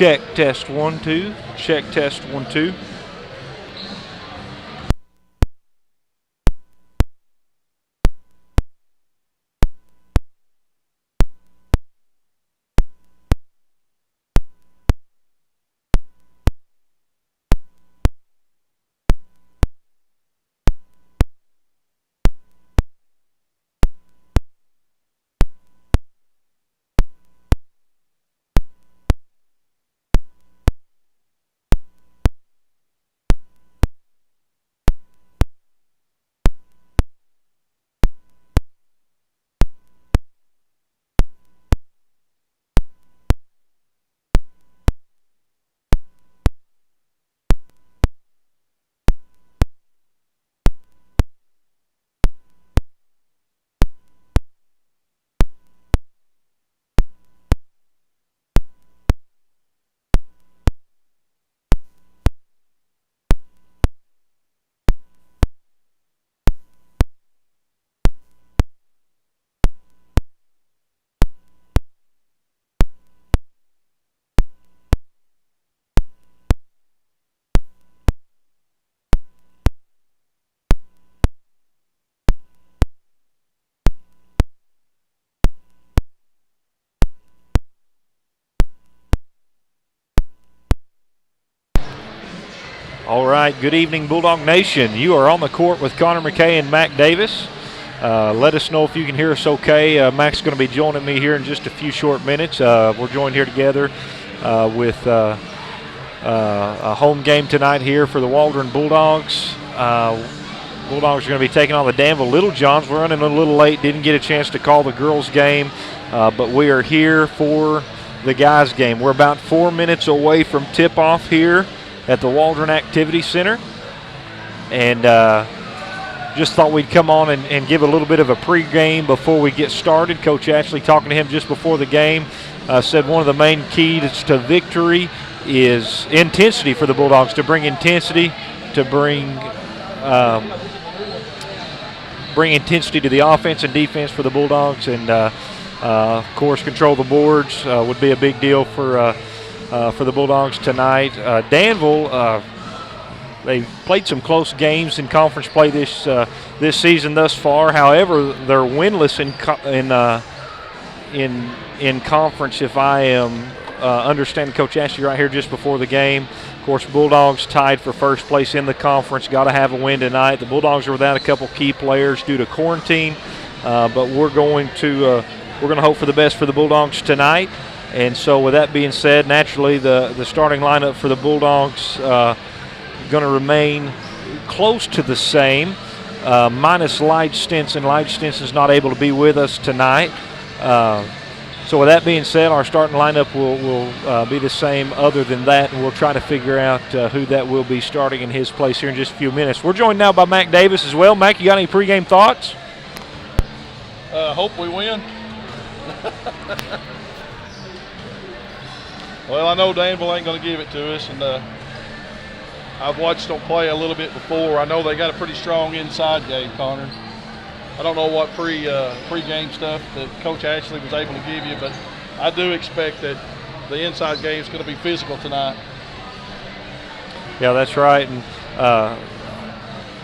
Check, test, 1, 2. Check, test, 1, 2. All right, good evening, Bulldog Nation. You are on the court with Connor McKay and Mac Davis. Let us know if you can hear us okay. Mac's going to be joining me here in just a few short minutes. We're joined here together with a home game tonight here for the Waldron Bulldogs. Bulldogs are going to be taking on the Danville Little Johns. We're running a little late, didn't get a chance to call the girls' game, but we are here for the guys' game. We're about 4 minutes away from tip-off here at the Waldron Activity Center, and just thought we'd come on and give a little bit of a pregame before we get started. Coach Ashley, talking to him just before the game, said one of the main keys to victory is intensity for the Bulldogs, to bring intensity, to bring intensity to the offense and defense for the Bulldogs, and of course control the boards would be a big deal for the Bulldogs tonight. Danville, they played some close games in conference play this season thus far. However, they're winless in conference. If I am understanding Coach Ashley right here just before the game, of course, Bulldogs tied for first place in the conference. Got to have a win tonight. The Bulldogs are without a couple key players due to quarantine, but we're going to hope for the best for the Bulldogs tonight. And so with that being said, naturally the starting lineup for the Bulldogs going to remain close to the same, minus Lige Stinson. Lige Stinson's not able to be with us tonight. So with that being said, our starting lineup will be the same other than that, and we'll try to figure out who that will be starting in his place here in just a few minutes. We're joined now by Mac Davis as well. Mac, you got any pregame thoughts? Hope we win. Well, I know Danville ain't going to give it to us, and I've watched them play a little bit before. I know they got a pretty strong inside game, Connor. I don't know what pre-game stuff that Coach Ashley was able to give you, but I do expect that the inside game is going to be physical tonight. Yeah, that's right. And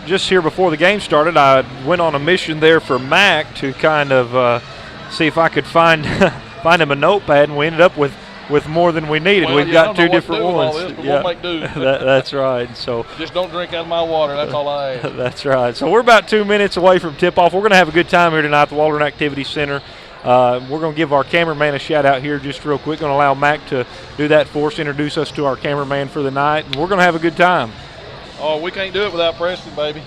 just here before the game started, I went on a mission there for Mac to kind of see if I could find him a notepad, and we ended up with more than we needed. Well, we've got two different ones. We'll make do. That's right. So just don't drink out of my water. That's all I ask. That's right. So we're about 2 minutes away from tip-off. We're going to have a good time here tonight at the Waldron Activity Center. We're going to give our cameraman a shout-out here just real quick. Going to allow Mac to do that for us, introduce us to our cameraman for the night, and we're going to have a good time. Oh, we can't do it without Preston, baby.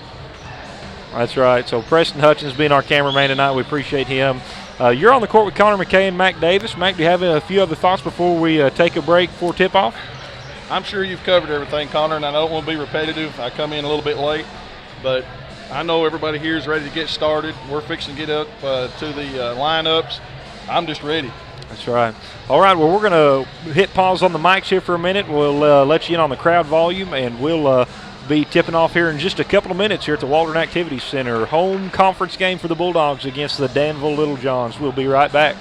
That's right. So Preston Hutchins being our cameraman tonight, we appreciate him. You're on the court with Connor McKay and Mac Davis. Mac, do you have a few other thoughts before we take a break for tip-off? I'm sure you've covered everything, Connor, and I don't want to be repetitive. I come in a little bit late, but I know everybody here is ready to get started. We're fixing to get up to the lineups. I'm just ready. That's right. All right, well, we're going to hit pause on the mics here for a minute. We'll let you in on the crowd volume, and we'll be tipping off here in just a couple of minutes here at the Waldron Activity Center. Home conference game for the Bulldogs against the Danville Little Johns. We'll be right back.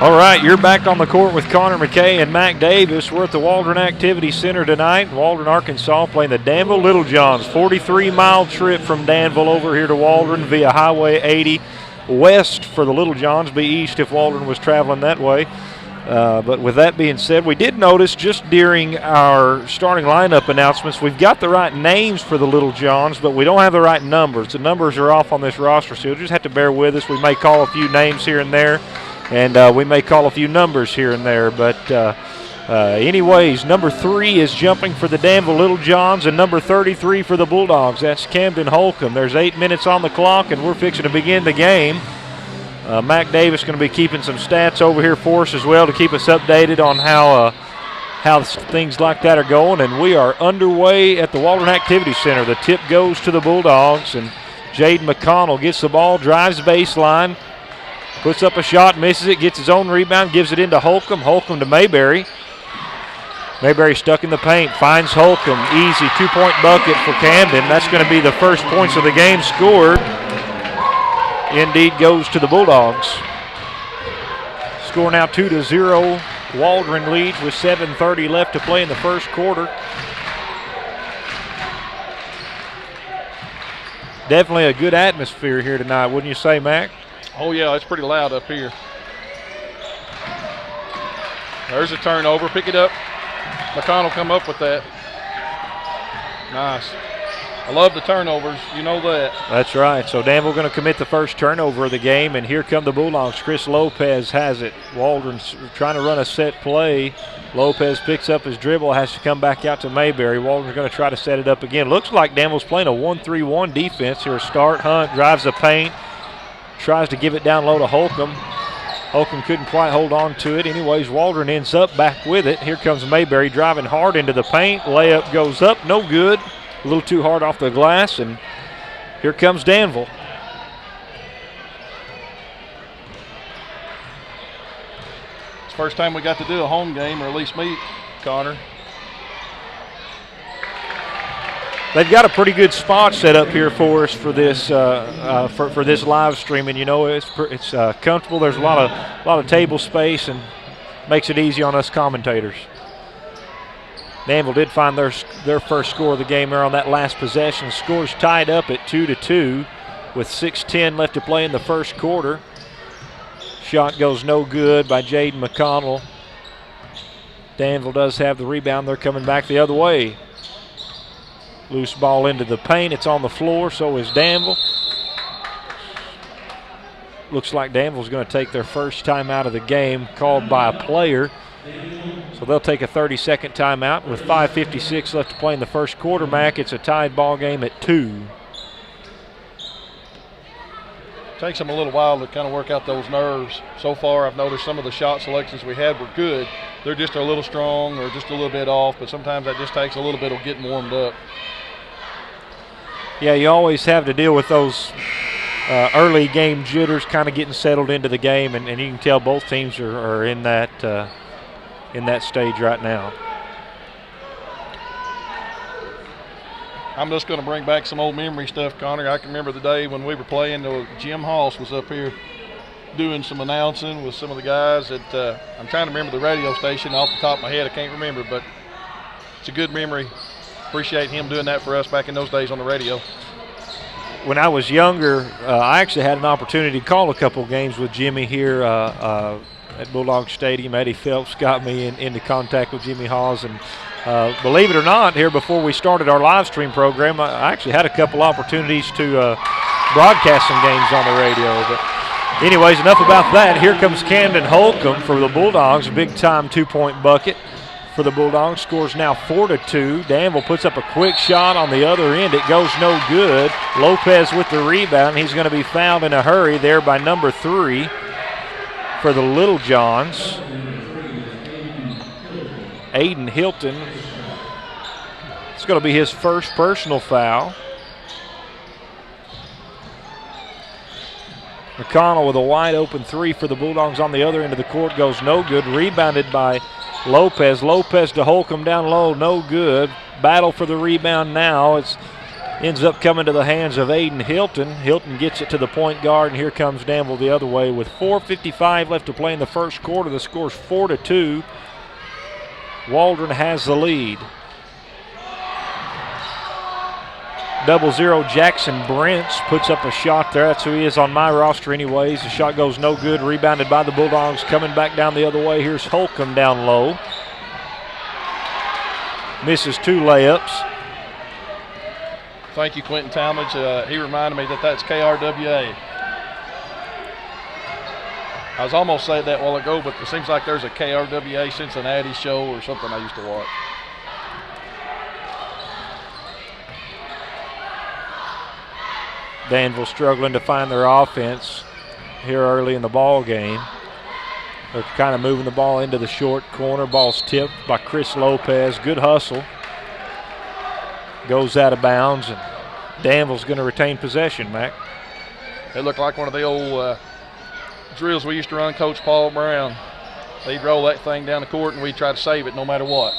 All right, you're back on the court with Connor McKay and Mac Davis. We're at the Waldron Activity Center tonight. Waldron, Arkansas, playing the Danville Little Johns. 43-mile trip from Danville over here to Waldron via Highway 80 west for the Little Johns, be east if Waldron was traveling that way. But with that being said, we did notice just during our starting lineup announcements, we've got the right names for the Little Johns, but we don't have the right numbers. The numbers are off on this roster, so you'll just have to bear with us. We may call a few names here and there, and we may call a few numbers here and there. But anyways, number 3 is jumping for the Danville Little Johns, and number 33 for the Bulldogs. That's Camden Holcomb. There's 8 minutes on the clock, and we're fixing to begin the game. Mac Davis going to be keeping some stats over here for us as well to keep us updated on how things like that are going. And we are underway at the Waldron Activity Center. The tip goes to the Bulldogs, and Jaden McConnell gets the ball, drives baseline, puts up a shot, misses it, gets his own rebound, gives it into Holcomb. Holcomb to Mayberry. Mayberry stuck in the paint, finds Holcomb. Easy 2-point bucket for Camden. That's going to be the first points of the game scored. Indeed goes to the Bulldogs. Score now 2-0. Waldron leads with 7:30 left to play in the first quarter. Definitely a good atmosphere here tonight, wouldn't you say, Mac? Oh, yeah, it's pretty loud up here. There's a turnover. Pick it up. McConnell come up with that. Nice. I love the turnovers. You know that. That's right. So Danville going to commit the first turnover of the game, and here come the Bulldogs. Chris Lopez has it. Waldron's trying to run a set play. Lopez picks up his dribble, has to come back out to Mayberry. Waldron's going to try to set it up again. Looks like Danville's playing a 1-3-1 defense here. Start. Hunt drives the paint, tries to give it down low to Holcomb. Holcomb couldn't quite hold on to it. Anyways, Waldron ends up back with it. Here comes Mayberry driving hard into the paint. Layup goes up, no good. A little too hard off the glass, and here comes Danville. It's the first time we got to do a home game, or at least me, Connor. They've got a pretty good spot set up here for us for this for this live streaming. You know, it's comfortable. There's a lot of table space, and makes it easy on us commentators. Danville did find their first score of the game there on that last possession. Score's tied up at 2-2 with 6:10 left to play in the first quarter. Shot goes no good by Jaden McConnell. Danville does have the rebound. They're coming back the other way. Loose ball into the paint. It's on the floor, so is Danville. Looks like Danville's going to take their first time out of the game, called by a player. So they'll take a 30-second timeout. With 5:56 left to play in the first quarter, Mac, it's a tied ball game at 2. Takes them a little while to kind of work out those nerves. So far, I've noticed some of the shot selections we had were good. They're just a little strong or just a little bit off, but sometimes that just takes a little bit of getting warmed up. Yeah, you always have to deal with those early game jitters, kind of getting settled into the game, and you can tell both teams are in that stage right now. I'm just going to bring back some old memory stuff, Connor. I can remember the day when we were playing. Jim Hoss was up here doing some announcing with some of the guys. I'm trying to remember the radio station off the top of my head. I can't remember, but it's a good memory. Appreciate him doing that for us back in those days on the radio. When I was younger, I actually had an opportunity to call a couple games with Jimmy here at Bulldog Stadium. Eddie Phelps got me into contact with Jimmy Hawes, and believe it or not, here before we started our live stream program, I actually had a couple opportunities to broadcast some games on the radio. But anyways, enough about that. Here comes Camden Holcomb for the Bulldogs, a big-time 2-point bucket for the Bulldogs. Scores now 4-2. Danville puts up a quick shot on the other end. It goes no good. Lopez with the rebound. He's going to be fouled in a hurry there by number 3 for the Little Johns. Aiden Hilton. It's going to be his first personal foul. McConnell with a wide open 3 for the Bulldogs on the other end of the court. Goes no good. Rebounded by Lopez. Lopez to Holcomb down low. No good. Battle for the rebound now. It's Ends up coming to the hands of Aiden Hilton. Hilton gets it to the point guard, and here comes Danville the other way with 4:55 left to play in the first quarter. The score's 4-2. Waldron has the lead. 00 Jackson Brents puts up a shot there. That's who he is on my roster anyways. The shot goes no good. Rebounded by the Bulldogs. Coming back down the other way. Here's Holcomb down low. Misses 2 layups. Thank you, Quentin Talmadge. He reminded me that that's KRWA. I was almost saying that a while ago, but it seems like there's a KRWA Cincinnati show or something I used to watch. Danville struggling to find their offense here early in the ball game. They're kind of moving the ball into the short corner. Ball's tipped by Chris Lopez. Good hustle. Goes out of bounds, and Danville's going to retain possession, Mac. It looked like one of the old drills we used to run, Coach Paul Brown. He'd roll that thing down the court, and we'd try to save it no matter what.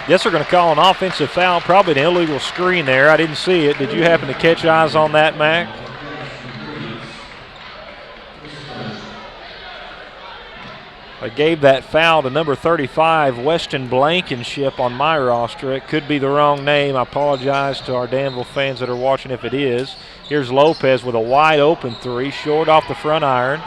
Yes, they're going to call an offensive foul, probably an illegal screen there. I didn't see it. Did you happen to catch eyes on that, Mac? I gave that foul to number 35, Weston Blankenship, on my roster. It could be the wrong name. I apologize to our Danville fans that are watching if it is. Here's Lopez with a wide open 3, short off the front iron.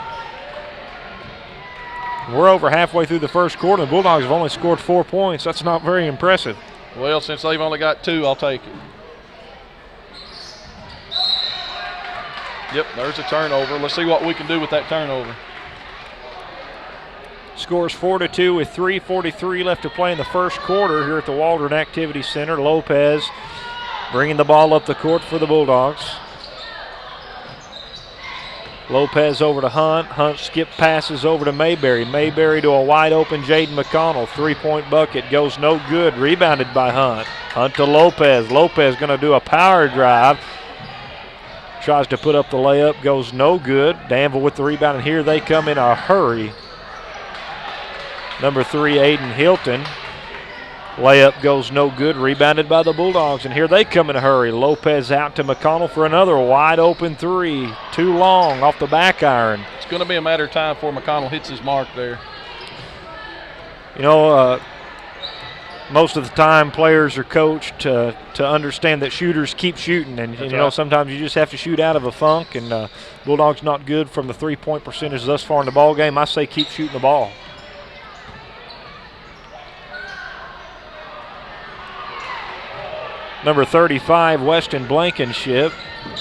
We're over halfway through the first quarter. The Bulldogs have only scored 4 points. That's not very impressive. Well, since they've only got 2, I'll take it. Yep, there's a turnover. Let's see what we can do with that turnover. Scores 4-2 with 3:43 left to play in the first quarter here at the Waldron Activity Center. Lopez bringing the ball up the court for the Bulldogs. Lopez over to Hunt. Hunt skip passes over to Mayberry. Mayberry to a wide open Jaden McConnell. 3-point bucket goes no good. Rebounded by Hunt. Hunt to Lopez. Lopez going to do a power drive. Tries to put up the layup. Goes no good. Danville with the rebound, and here they come in a hurry. Number 3, Aiden Hilton. Layup goes no good. Rebounded by the Bulldogs, and here they come in a hurry. Lopez out to McConnell for another wide open 3. Too long off the back iron. It's going to be a matter of time before McConnell hits his mark there. You know, most of the time players are coached to understand that shooters keep shooting, and you know, sometimes you just have to shoot out of a funk, and Bulldogs not good from the 3-point percentage thus far in the ball game. I say keep shooting the ball. Number 35, Weston Blankenship,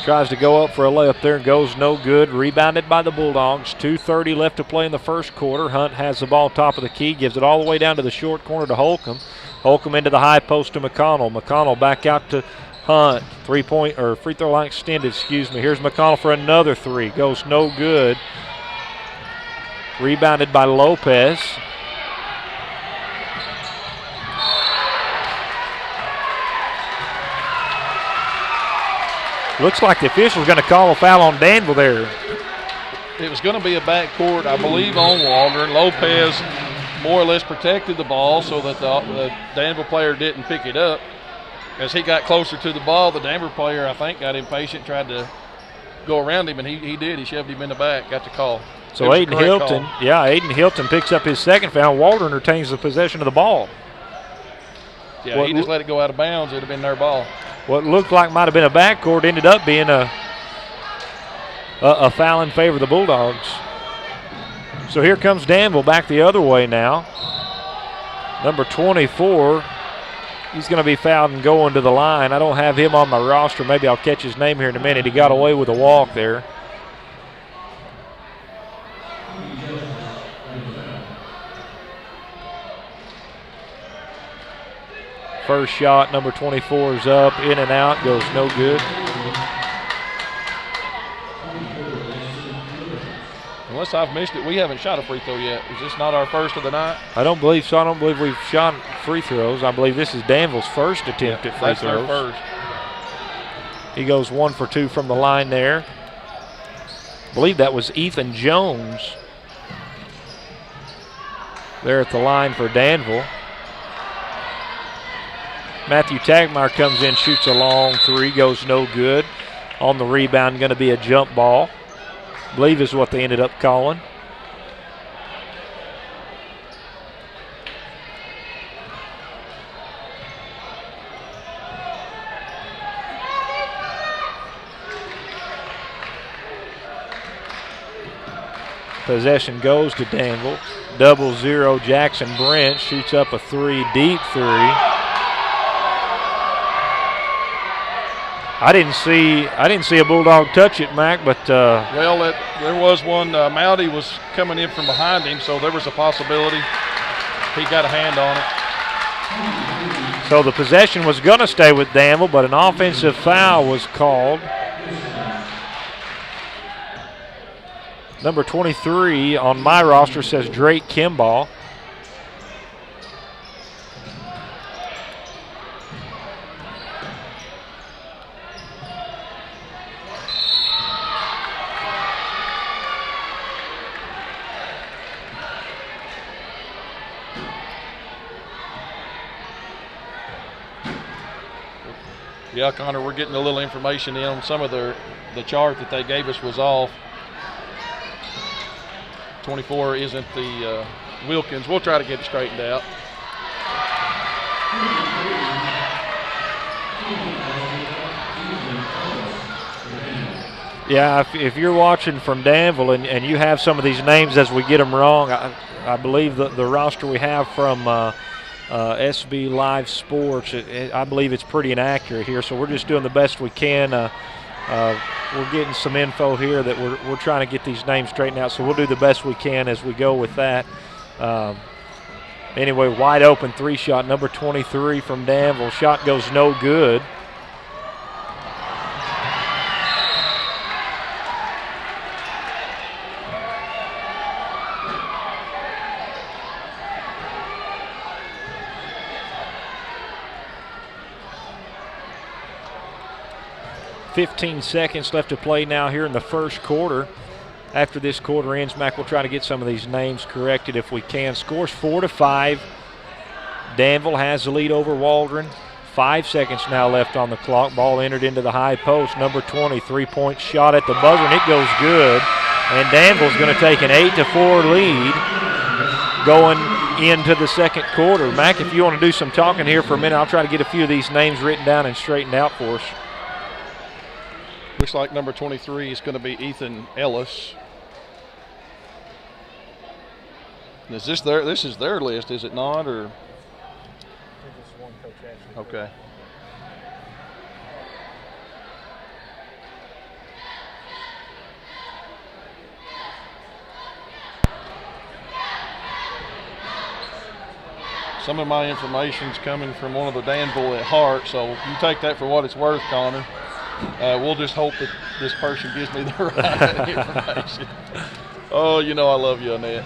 tries to go up for a layup there and goes no good. Rebounded by the Bulldogs. 2:30 left to play in the first quarter. Hunt has the ball top of the key, gives it all the way down to the short corner to Holcomb. Holcomb into the high post to McConnell. McConnell back out to Hunt. Free throw line extended, excuse me. Here's McConnell for another 3. Goes no good. Rebounded by Lopez. Looks like the official's going to call a foul on Danville there. It was going to be a backcourt, I believe, on Waldron. Lopez more or less protected the ball so that the Danville player didn't pick it up. As he got closer to the ball, the Danville player, I think, got impatient, tried to go around him, and he did. He shoved him in the back, got the call. So Aiden Hilton, Aiden Hilton picks up his second foul. Waldron retains the possession of the ball. Yeah, he just let it go out of bounds. It would have been their ball. What looked like might have been a backcourt ended up being a foul in favor of the Bulldogs. So here comes Danville back the other way now. Number 24, he's going to be fouled and going to the line. I don't have him on my roster. Maybe I'll catch his name here in a minute. He got away with a walk there. First shot, number 24 is up, in and out, goes no good. Unless I've missed it, we haven't shot a free throw yet. Is this not our first of the night? I don't believe so. I don't believe we've shot free throws. I believe this is Danville's first attempt at free throws. Their first. He goes 1 for 2 from the line there. I believe that was Ethan Jones there at the line for Danville. Matthew Tagmeyer comes in, shoots a long three, goes no good. On the rebound, going to be a jump ball. I believe is what they ended up calling. Possession goes to Danville. 0-0 Jackson Brent shoots up a three, deep three. I didn't see a Bulldog touch it, Mac, but well, there was one. Mowdy was coming in from behind him, so there was a possibility he got a hand on it. So the possession was going to stay with Danville, but an offensive foul was called. Number 23 on my roster says Drake Kimball. Yeah, Connor, we're getting a little information in on some of the chart that they gave us was off. 24 isn't the Wilkins. We'll try to get it straightened out. Yeah, if you're watching from Danville and you have some of these names as we get them wrong, I believe the roster we have from SB Live Sports, I believe it's pretty inaccurate here. So we're just doing the best we can. We're getting some info here that we're trying to get these names straightened out, so we'll do the best we can as we go with that. Anyway, wide open three shot, number 23 from Danville. Shot goes no good. .15 seconds left to play now here in the first quarter. After this quarter ends, Mac, we'll try to get some of these names corrected if we can. Scores 4-5. Danville has the lead over Waldron. 5 seconds now left on the clock. Ball entered into the high post. Number 20, three-point shot at the buzzer, and it goes good. And Danville's going to take an 8-4 lead going into the second quarter. Mac, if you want to do some talking here for a minute, I'll try to get a few of these names written down and straightened out for us. Looks like number 23 is going to be Ethan Ellis. Is this their? This is their list, is it not? Or okay. Some of my information's coming from one of the Danville at heart, so you take that for what it's worth, Connor. We'll just hope that this person gives me the right information. Oh, you know I love you, Annette.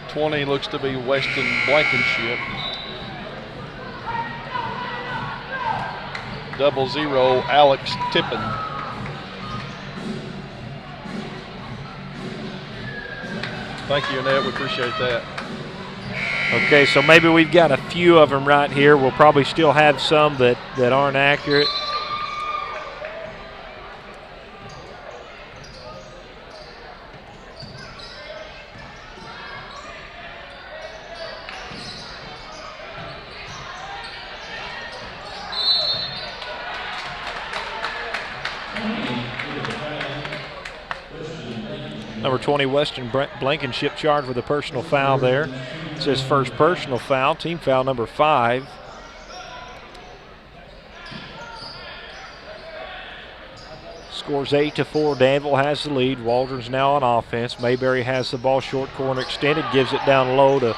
.20 looks to be Weston Blankenship. 00 Alex Tippin. Thank you, Annette. We appreciate that. Okay, so maybe we've got a few of them right here. We'll probably still have some that aren't accurate. Number 20, Weston Blankenship charged with a personal foul there. It's his first personal foul, team foul number 5. Scores 8-4. Danville has the lead. Waldron's now on offense. Mayberry has the ball, short corner extended, gives it down low to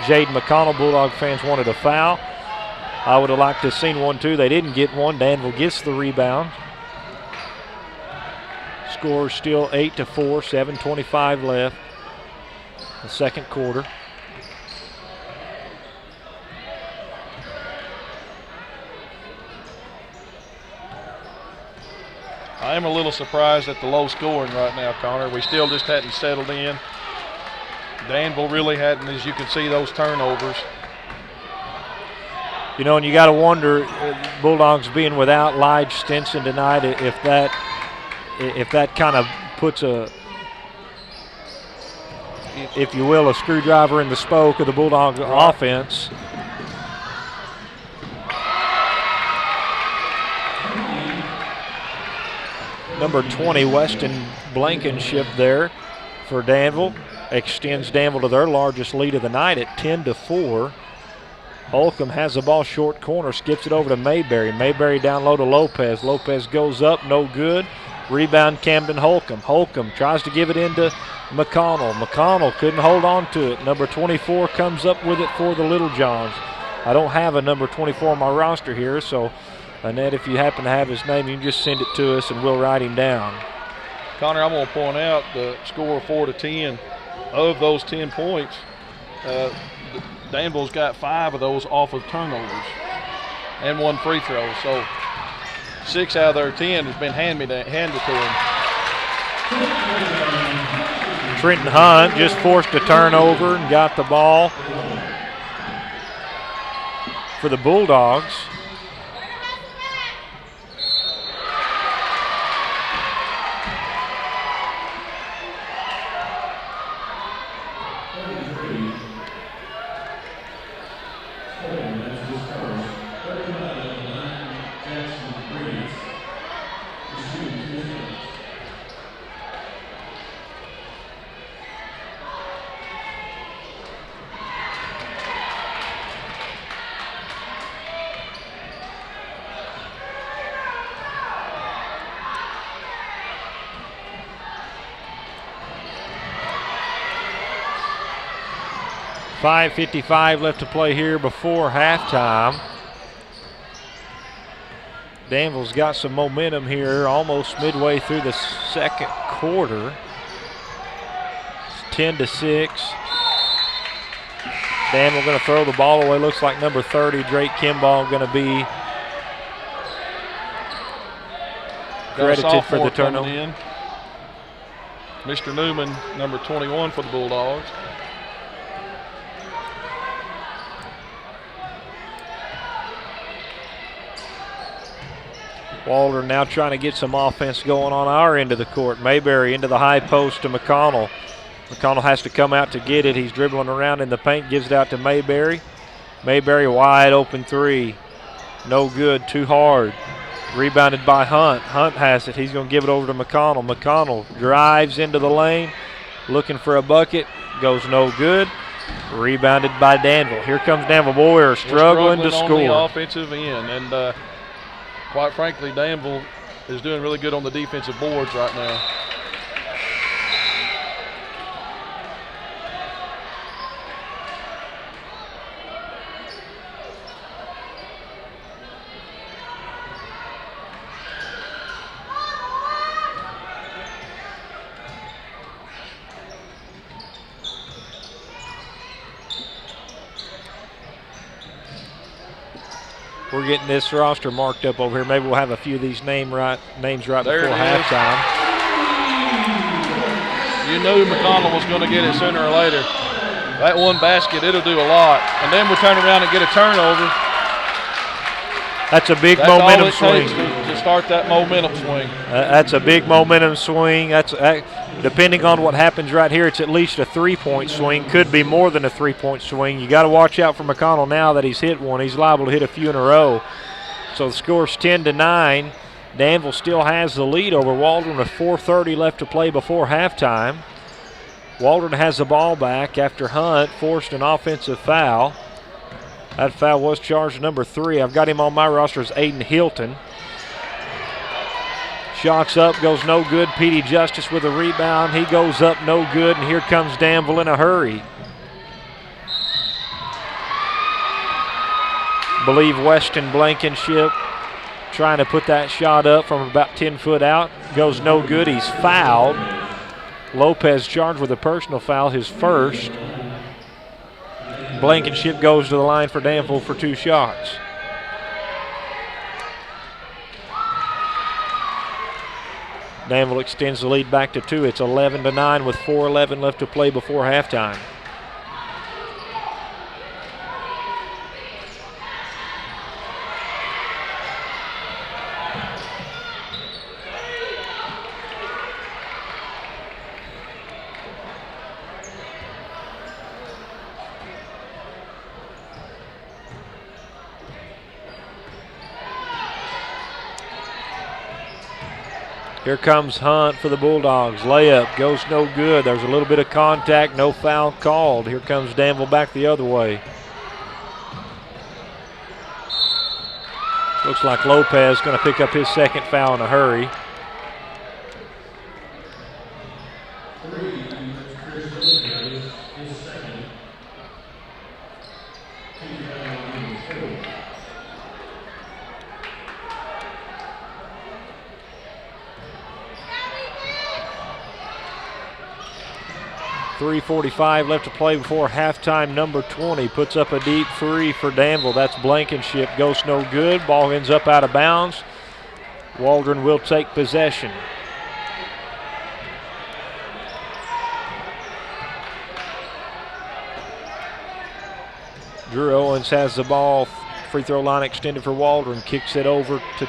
Jaden McConnell. Bulldog fans wanted a foul. I would have liked to have seen one too. They didn't get one. Danville gets the rebound. Score still 8-4, 7:25 left. The second quarter. I am a little surprised at the low scoring right now, Connor. We still just hadn't settled in. Danville really hadn't, as you can see, those turnovers. You know, and you got to wonder, Bulldogs being without Lige Stinson tonight, if that kind of puts a, if you will, a screwdriver in the spoke of the Bulldog offense. Number 20, Weston Blankenship there for Danville. Extends Danville to their largest lead of the night at 10-4. Holcomb has the ball short corner, skips it over to Mayberry. Mayberry down low to Lopez. Lopez goes up, no good. Rebound Camden Holcomb. Holcomb tries to give it into McConnell. McConnell couldn't hold on to it. Number 24 comes up with it for the Little Johns. I don't have a number 24 on my roster here, so Annette, if you happen to have his name, you can just send it to us and we'll write him down. Connor, I'm going to point out the score 4-10. Of those 10 points, Danville's got 5 of those off of turnovers and 1 free throw. So 6 out of their 10 has been handed to them. Trenton Hunt just forced a turnover and got the ball for the Bulldogs. .55 left to play here before halftime. Danville's got some momentum here almost midway through the second quarter. It's 10-6. Danville going to throw the ball away. Looks like number 30, Drake Kimball, going to be credited for the turnover. Mr. Newman, number 21 for the Bulldogs. Waldron now trying to get some offense going on our end of the court. Mayberry into the high post to McConnell. McConnell has to come out to get it. He's dribbling around in the paint, gives it out to Mayberry. Mayberry wide open 3. No good, too hard. Rebounded by Hunt. Hunt has it. He's going to give it over to McConnell. McConnell drives into the lane, looking for a bucket. Goes no good. Rebounded by Danville. Here comes Danville. Boyer struggling to score. On the offensive end, and quite frankly, Danville is doing really good on the defensive boards right now. We're getting this roster marked up over here. Maybe we'll have a few of these names right before halftime. You knew McConnell was going to get it sooner or later. That one basket, it'll do a lot. And then we turn around and get a turnover. That's a big momentum swing. To start that momentum swing. That's a big momentum swing. Depending on what happens right here, it's at least a 3-point swing. Could be more than a 3-point swing. You got to watch out for McConnell now that he's hit one. He's liable to hit a few in a row. So the score's 10-9. Danville still has the lead over Waldron with 4:30 left to play before halftime. Waldron has the ball back after Hunt forced an offensive foul. That foul was charged number 3. I've got him on my roster as Aiden Hilton. Shots up, goes no good. Petey Justice with a rebound. He goes up, no good, and here comes Danville in a hurry. Believe Weston Blankenship trying to put that shot up from about 10 foot out. Goes no good. He's fouled. Lopez charged with a personal foul, his first. Blankenship goes to the line for Danville for 2 shots. Danville extends the lead back to 2. It's 11-9 with 4:11 left to play before halftime. Here comes Hunt for the Bulldogs. Layup goes no good. There's a little bit of contact, no foul called. Here comes Danville back the other way. Looks like Lopez going to pick up his second foul in a hurry. .345 left to play before halftime. Number 20 puts up a deep three for Danville. That's Blankenship. Goes no good. Ball ends up out of bounds. Waldron will take possession. Drew Owens has the ball. Free throw line extended for Waldron. Kicks it over to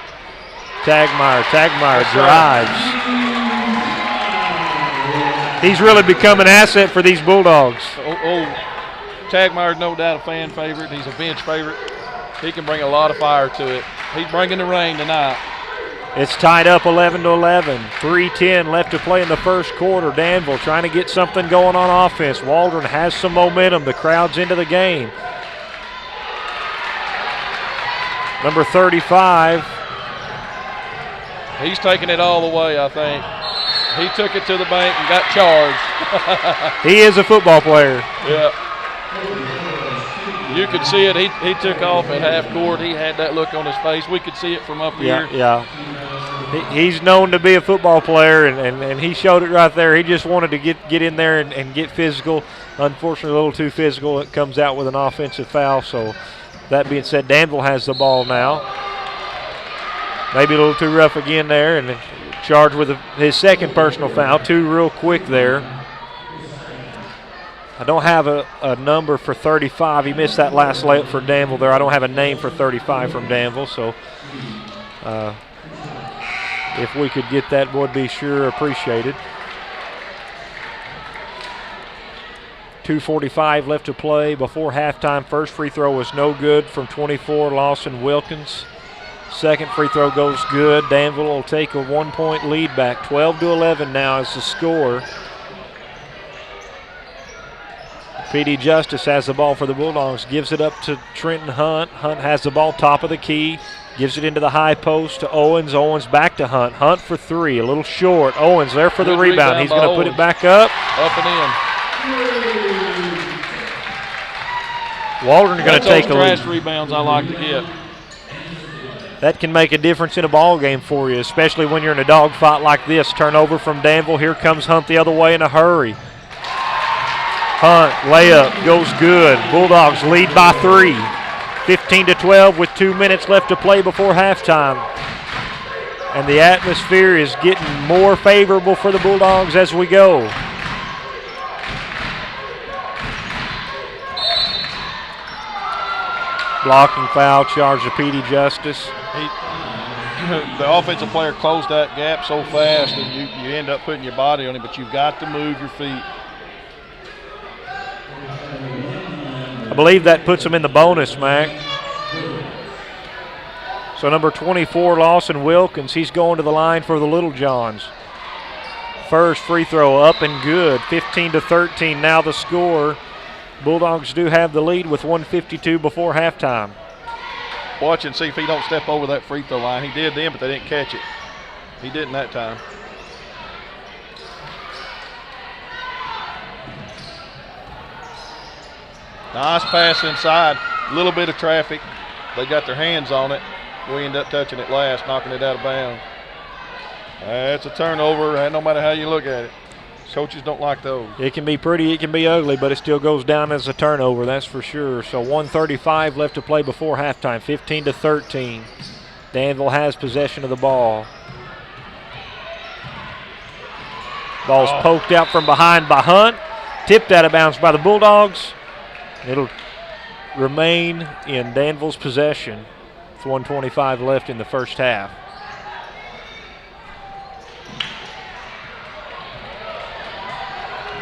Tagmeyer. Tagmeyer drives. He's really become an asset for these Bulldogs. Tagmeyer's no doubt a fan favorite. He's a bench favorite. He can bring a lot of fire to it. He's bringing the rain tonight. It's tied up 11-11. 3:10 left to play in the first quarter. Danville trying to get something going on offense. Waldron has some momentum. The crowd's into the game. Number 35. He's taking it all the way, I think. He took it to the bank and got charged. He is a football player. Yeah. You could see it. He took off at half court. He had that look on his face. We could see it from up here. Yeah. He's known to be a football player, and he showed it right there. He just wanted to get in there and get physical. Unfortunately, a little too physical. It comes out with an offensive foul. So that being said, Danville has the ball now. Maybe a little too rough again there, and charged with his second personal foul. Two real quick there. I don't have a number for 35. He missed that last layup for Danville there. I don't have a name for 35 from Danville, so if we could get that, would be sure appreciated. 2:45 left to play before halftime. First free throw was no good from 24, Lawson Wilkins. Second free throw goes good. Danville will take a 1-point lead back. 12-11 now is the score. P.D. Justice has the ball for the Bulldogs. Gives it up to Trenton Hunt. Hunt has the ball top of the key. Gives it into the high post to Owens. Owens back to Hunt. Hunt for three. A little short. Owens there for the rebound. He's going to put it back up. Up and in. Waldron going to take a lead. Those rebounds I like to get. That can make a difference in a ball game for you, especially when you're in a dogfight like this. Turnover from Danville. Here comes Hunt the other way in a hurry. Hunt, layup, goes good. Bulldogs lead by 3. 15-12 with 2 minutes left to play before halftime. And the atmosphere is getting more favorable for the Bulldogs as we go. Blocking foul charge to P.D. Justice. The offensive player closed that gap so fast and you end up putting your body on it, but you've got to move your feet. I believe that puts them in the bonus, Mac. So number 24, Lawson Wilkins, he's going to the line for the Little Johns. First free throw up and good. 15-13 now the score. Bulldogs do have the lead with 1:52 before halftime. Watch and see if he don't step over that free throw line. He did then, but they didn't catch it. He didn't that time. Nice pass inside. A little bit of traffic. They got their hands on it. We end up touching it last, knocking it out of bounds. That's a turnover, no matter how you look at it. Coaches don't like those. It can be pretty, it can be ugly, but it still goes down as a turnover, that's for sure. So 1:35 left to play before halftime, 15-13. Danville has possession of the ball. Ball's poked out from behind by Hunt. Tipped out of bounds by the Bulldogs. It'll remain in Danville's possession with 1:25 left in the first half.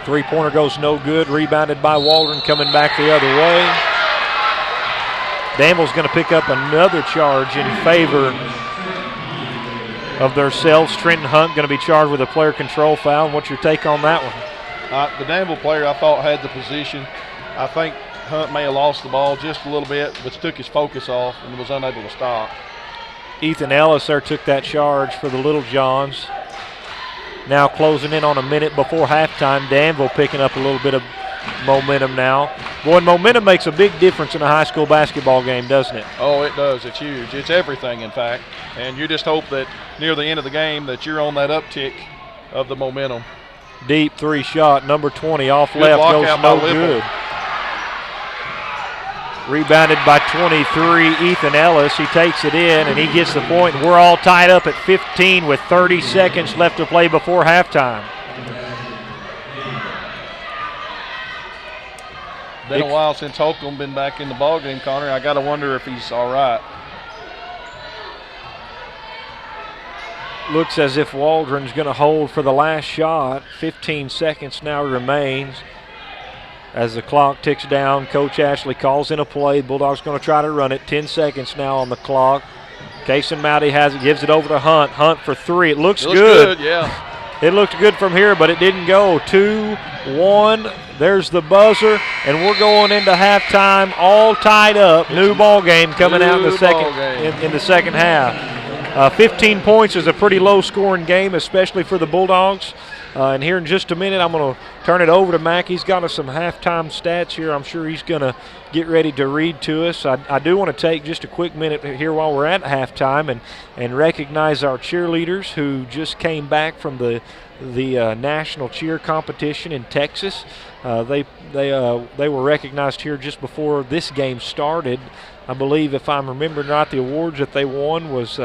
Three-pointer goes no good. Rebounded by Waldron, coming back the other way. Danville's going to pick up another charge in favor of themselves. Trenton Hunt going to be charged with a player control foul. What's your take on that one? The Danville player I thought had the position. I think Hunt may have lost the ball just a little bit, but took his focus off and was unable to stop. Ethan Ellis there took that charge for the Little Johns. Now closing in on a minute before halftime. Danville picking up a little bit of momentum now. Boy, momentum makes a big difference in a high school basketball game, doesn't it? Oh, it does. It's huge. It's everything, in fact. And you just hope that near the end of the game that you're on that uptick of the momentum. Deep three shot, number 20 off Good left, block goes out no by good. Rebounded by 23, Ethan Ellis. He takes it in, and he gets the point. We're all tied up at 15 with 30 seconds left to play before halftime. Been a while since Holcomb been back in the ballgame, Connor. I got to wonder if he's all right. Looks as if Waldron's going to hold for the last shot. 15 seconds now remains. As the clock ticks down, Coach Ashley calls in a play. Bulldogs going to try to run it. 10 seconds now on the clock. Kason Mowdy has it, gives it over to Hunt. Hunt for three. It looks good. Yeah. It looked good from here, but it didn't go. 2-1. There's the buzzer, and we're going into halftime all tied up. New ball game coming out in the second half. 15 points is a pretty low-scoring game, especially for the Bulldogs. And here in just a minute, I'm going to turn it over to Mac. He's got us some halftime stats here. I'm sure he's going to get ready to read to us. I do want to take just a quick minute here while we're at halftime and recognize our cheerleaders who just came back from the national cheer competition in Texas. They were recognized here just before this game started. I believe, if I'm remembering right, the awards that they won was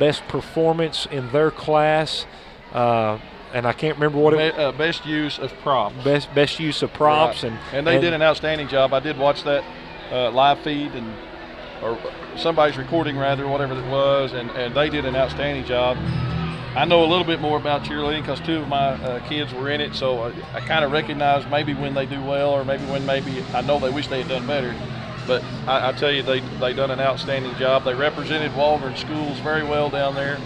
best performance in their class. And I can't remember what it best use of props. Best use of props. Right. And they did an outstanding job. I did watch that live feed or somebody's recording rather, whatever it was, and they did an outstanding job. I know a little bit more about cheerleading because two of my kids were in it, so I kind of recognize maybe when they do well or maybe I know they wish they had done better. But I tell you, they done an outstanding job. They represented Waldron schools very well down there.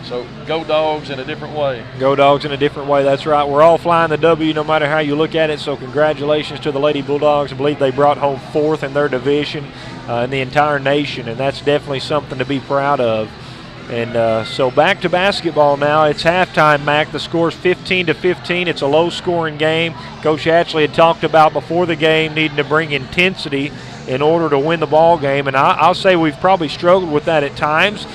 So go Dogs in a different way. Go Dogs in a different way, that's right. We're all flying the W no matter how you look at it, so congratulations to the Lady Bulldogs. I believe they brought home fourth in their division in the entire nation, and that's definitely something to be proud of. And so back to basketball now. It's halftime, Mac. The score's 15-15. It's a low-scoring game. Coach Ashley had talked about before the game needing to bring intensity in order to win the ball game, and I'll say we've probably struggled with that at times.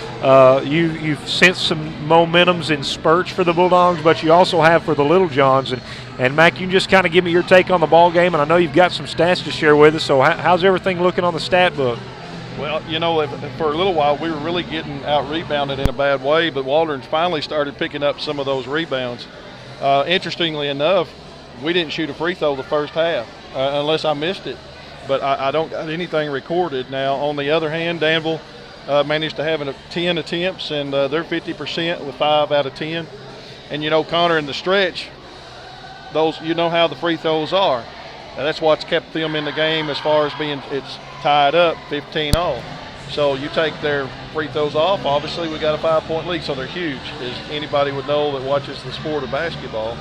You've sensed some momentums in spurts for the Bulldogs, but you also have for the Little Johns. And Mac, you can just kind of give me your take on the ball game, and I know you've got some stats to share with us. So how's everything looking on the stat book? Well, you know, for a little while we were really getting out-rebounded in a bad way, but Waldron finally started picking up some of those rebounds. Interestingly enough, we didn't shoot a free throw the first half, unless I missed it. But I don't got anything recorded. Now, on the other hand, Danville managed to have 10 attempts, and they're 50% with 5 out of 10. And, you know, Connor, in the stretch, those, you know how the free throws are. And that's what's kept them in the game as far as it's tied up 15-all. So you take their free throws off, obviously we got a 5-point lead, so they're huge, as anybody would know that watches the sport of basketball.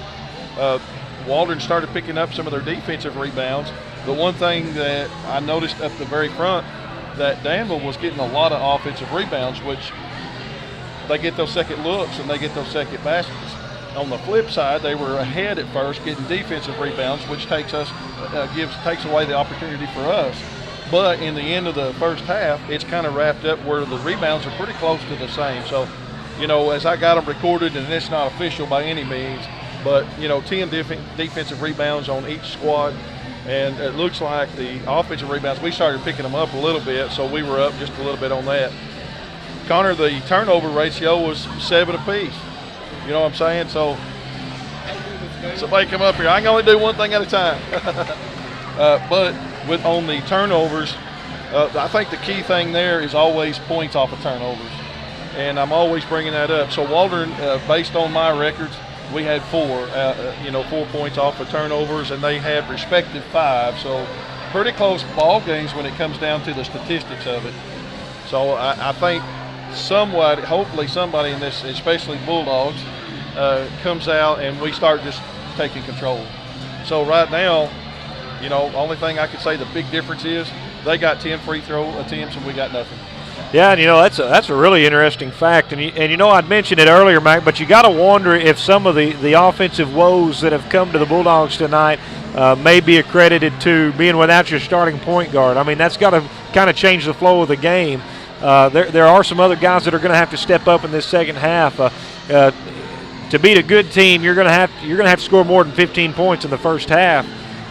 Waldron started picking up some of their defensive rebounds. The one thing that I noticed up the very front, that Danville was getting a lot of offensive rebounds, which they get those second looks and they get those second baskets. On the flip side, they were ahead at first getting defensive rebounds, which takes away the opportunity for us. But in the end of the first half, it's kind of wrapped up where the rebounds are pretty close to the same. So, you know, as I got them recorded, and it's not official by any means, but, you know, 10 defensive rebounds on each squad. And it looks like the offensive rebounds, we started picking them up a little bit, so we were up just a little bit on that. Connor, the turnover ratio was 7 apiece. You know what I'm saying? So somebody come up here. I can only do one thing at a time. But on the turnovers, I think the key thing there is always points off of turnovers. And I'm always bringing that up. So Waldron, based on my records, we had 4 points off of turnovers, and they had respective 5. So pretty close ball games when it comes down to the statistics of it. So I think hopefully somebody in this, especially Bulldogs, comes out and we start just taking control. So right now, only thing I could say the big difference is they got 10 free throw attempts and we got nothing. Yeah, and that's a really interesting fact. And I'd mentioned it earlier, Mac, but you got to wonder if some of the offensive woes that have come to the Bulldogs tonight may be accredited to being without your starting point guard. I mean, that's got to kind of change the flow of the game. There are some other guys that are going to have to step up in this second half. To beat a good team, you're going to have to score more than 15 points in the first half.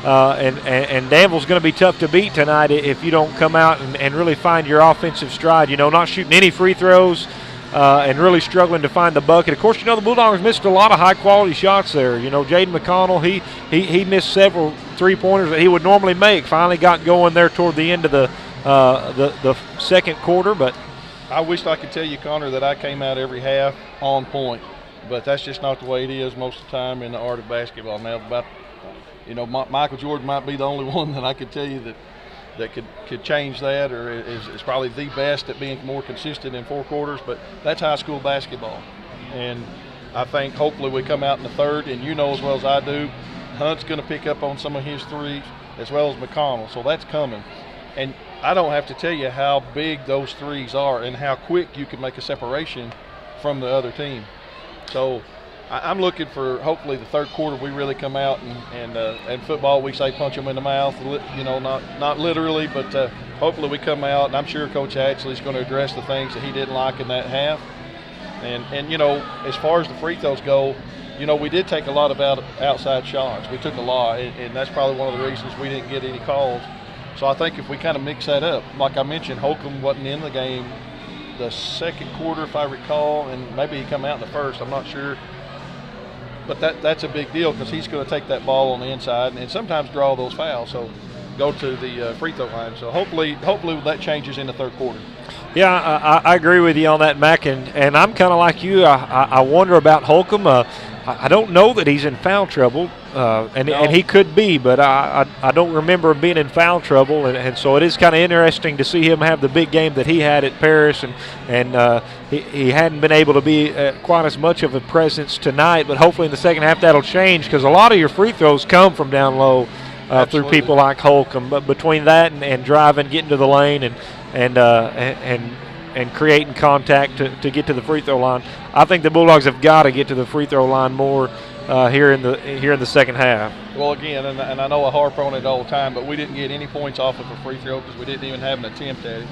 And Danville's going to be tough to beat tonight if you don't come out and really find your offensive stride. Not shooting any free throws and really struggling to find the bucket. Of course, the Bulldogs missed a lot of high-quality shots there. Jaden McConnell, he missed several three-pointers that he would normally make. Finally got going there toward the end of the second quarter. But I wish I could tell you, Connor, that I came out every half on point. But that's just not the way it is most of the time in the art of basketball. Now, Michael Jordan might be the only one that I could tell you that could change that, or is probably the best at being more consistent in four quarters. But that's high school basketball, and I think hopefully we come out in the third, and as well as I do, Hunt's going to pick up on some of his threes as well as McConnell. So that's coming, and I don't have to tell you how big those threes are and how quick you can make a separation from the other team. So I'm looking for hopefully the third quarter we really come out and football we say punch them in the mouth, not literally, but hopefully we come out, and I'm sure Coach Hatchley's going to address the things that he didn't like in that half. And as far as the free throws go, we did take a lot of outside shots. We took a lot, and that's probably one of the reasons we didn't get any calls. So I think if we kind of mix that up, like I mentioned, Holcomb wasn't in the game the second quarter, if I recall, and maybe he come out in the first, I'm not sure. But that's a big deal because he's going to take that ball on the inside and sometimes draw those fouls. So go to the free throw line. So hopefully that changes in the third quarter. Yeah, I agree with you on that, Mac. And I'm kind of like you. I wonder about Holcomb. I don't know that he's in foul trouble, and he could be, but I don't remember him being in foul trouble. And so it is kind of interesting to see him have the big game that he had at Paris, and he hadn't been able to be quite as much of a presence tonight. But hopefully in the second half that'll change because a lot of your free throws come from down low through people like Holcomb. But between that and driving, getting to the lane, and creating contact to get to the free throw line, I think the Bulldogs have got to get to the free throw line more here in the second half. Well, again, and I know I harp on it all the time, but we didn't get any points off of a free throw because we didn't even have an attempt at it.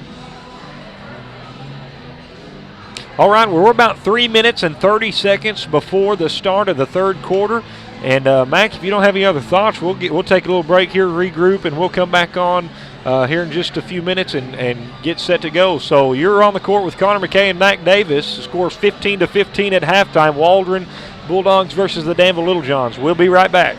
All right, well, we're about 3 minutes and 30 seconds before the start of the third quarter. And Max, if you don't have any other thoughts, we'll take a little break here, regroup, and we'll come back on here in just a few minutes and get set to go. So you're on the court with Connor McKay and Mac Davis. The score's 15-15 at halftime. Waldron Bulldogs versus the Danville Littlejohns. We'll be right back.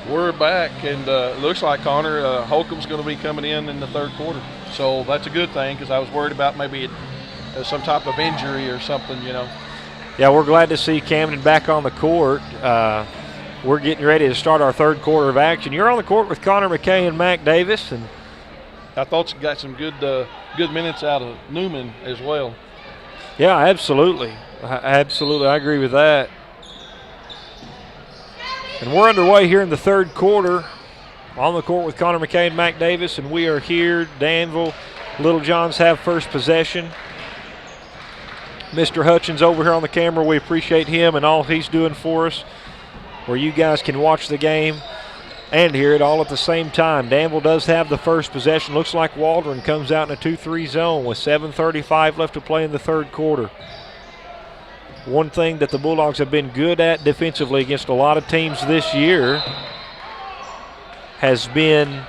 We're back, and it looks like, Connor, Holcomb's going to be coming in the third quarter. So that's a good thing, because I was worried about maybe some type of injury or something, you know. Yeah, we're glad to see Camden back on the court. We're getting ready to start our third quarter of action. You're on the court with Connor McKay and Mac Davis. And I thought you got some good minutes out of Newman as well. Yeah, absolutely. Absolutely, I agree with that. And we're underway here in the third quarter. On the court with Connor McKay and Mac Davis, and we are here. Danville, Little Johns have first possession. Mr. Hutchins over here on the camera, we appreciate him and all he's doing for us, where you guys can watch the game and hear it all at the same time. Danville does have the first possession. Looks like Waldron comes out in a 2-3 zone with 7:35 left to play in the third quarter. One thing that the Bulldogs have been good at defensively against a lot of teams this year has been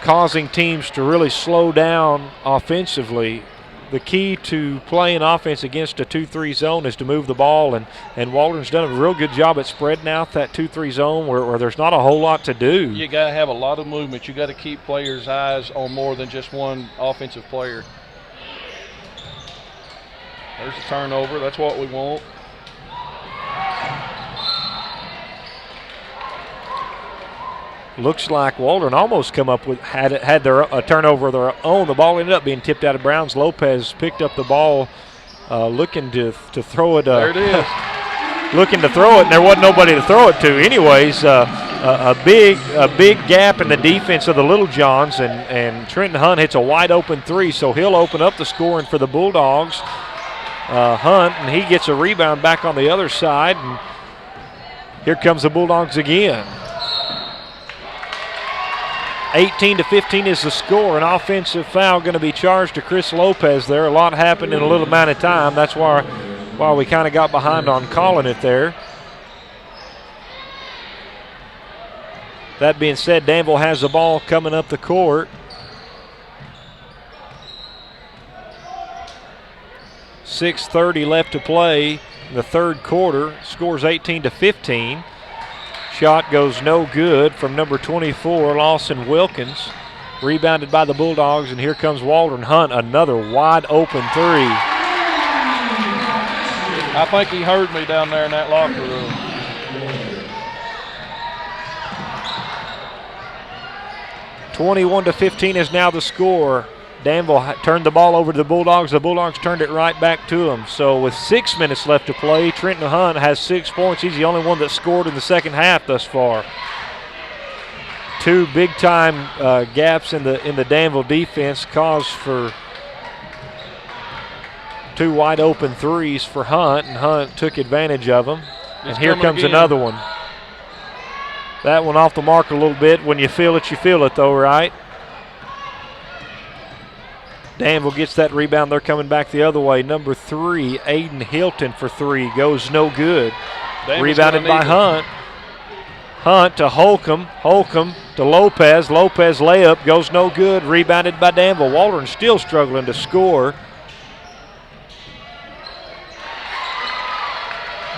causing teams to really slow down offensively. The key to playing offense against a 2-3 zone is to move the ball, and Waldron's done a real good job at spreading out that 2-3 zone where there's not a whole lot to do. You got to have a lot of movement. You got to keep players' eyes on more than just one offensive player. There's a turnover. That's what we want. Looks like Waldron almost come up with had a turnover of their own. The ball ended up being tipped out of bounds. Lopez picked up the ball, looking to throw it. There it is. Looking to throw it, and there wasn't nobody to throw it to. Anyways, a big gap in the defense of the Little Johns, and Trenton Hunt hits a wide open three, so he'll open up the scoring for the Bulldogs. Hunt, and he gets a rebound back on the other side, and here comes the Bulldogs again. 18-15 is the score. An offensive foul going to be charged to Chris Lopez there. A lot happened in a little amount of time. That's why we kind of got behind on calling it there. That being said, Danville has the ball coming up the court. 6:30 left to play in the third quarter. Scores 18-15. Shot goes no good from number 24, Lawson Wilkins. Rebounded by the Bulldogs, and here comes Waldron Hunt, another wide open three. I think he heard me down there in that locker room. (21-15) is now the score. Danville turned the ball over to the Bulldogs. The Bulldogs turned it right back to them. So with 6 minutes left to play, Trenton Hunt has 6 points. He's the only one that scored in the second half thus far. Two big-time gaps in the Danville defense caused for 2 wide-open threes for Hunt, and Hunt took advantage of them. And here comes another one. That one off the mark a little bit. When you feel it, though, right? Danville gets that rebound. They're coming back the other way. Number 3, Aiden Hilton for 3. Goes no good. Rebounded by Hunt. Hunt to Holcomb. Holcomb to Lopez. Lopez layup goes no good. Rebounded by Danville. Waldron still struggling to score.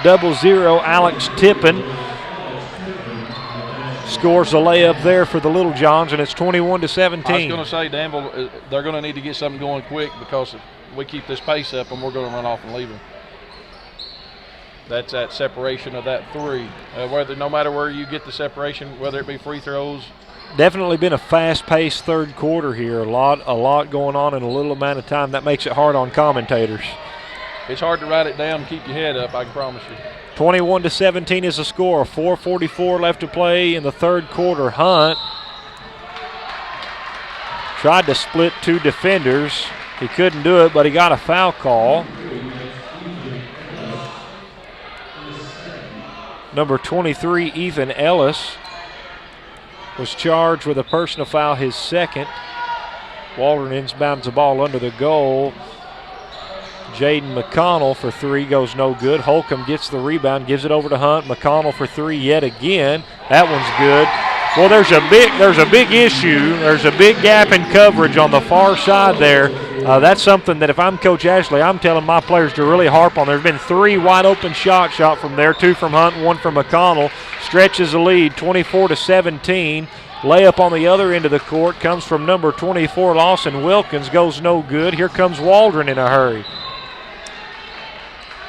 0-0, Alex Tippin scores a layup there for the Little Johns, and it's 21-17. I was going to say, Danville, they're going to need to get something going quick, because if we keep this pace up, and we're going to run off and leave them. That's that separation of that 3. No matter where you get the separation, whether it be free throws. Definitely been a fast-paced third quarter here. A lot going on in a little amount of time. That makes it hard on commentators. It's hard to write it down and keep your head up, I can promise you. 21-17 is the score. 4:44 left to play in the third quarter. Hunt tried to split 2 defenders. He couldn't do it, but he got a foul call. Number 23, Ethan Ellis, was charged with a personal foul, his second. Waldron inbounds the ball under the goal. Jaden McConnell for 3 goes no good. Holcomb gets the rebound, gives it over to Hunt. McConnell for 3 yet again. That one's good. Well, there's a big issue. There's a big gap in coverage on the far side there. That's something that if I'm Coach Ashley, I'm telling my players to really harp on. There's been 3 wide open shots shot from there, 2 from Hunt, 1 from McConnell. stretches the lead, 24-17. Layup on the other end of the court comes from number 24, Lawson Wilkins, goes no good. Here comes Waldron in a hurry.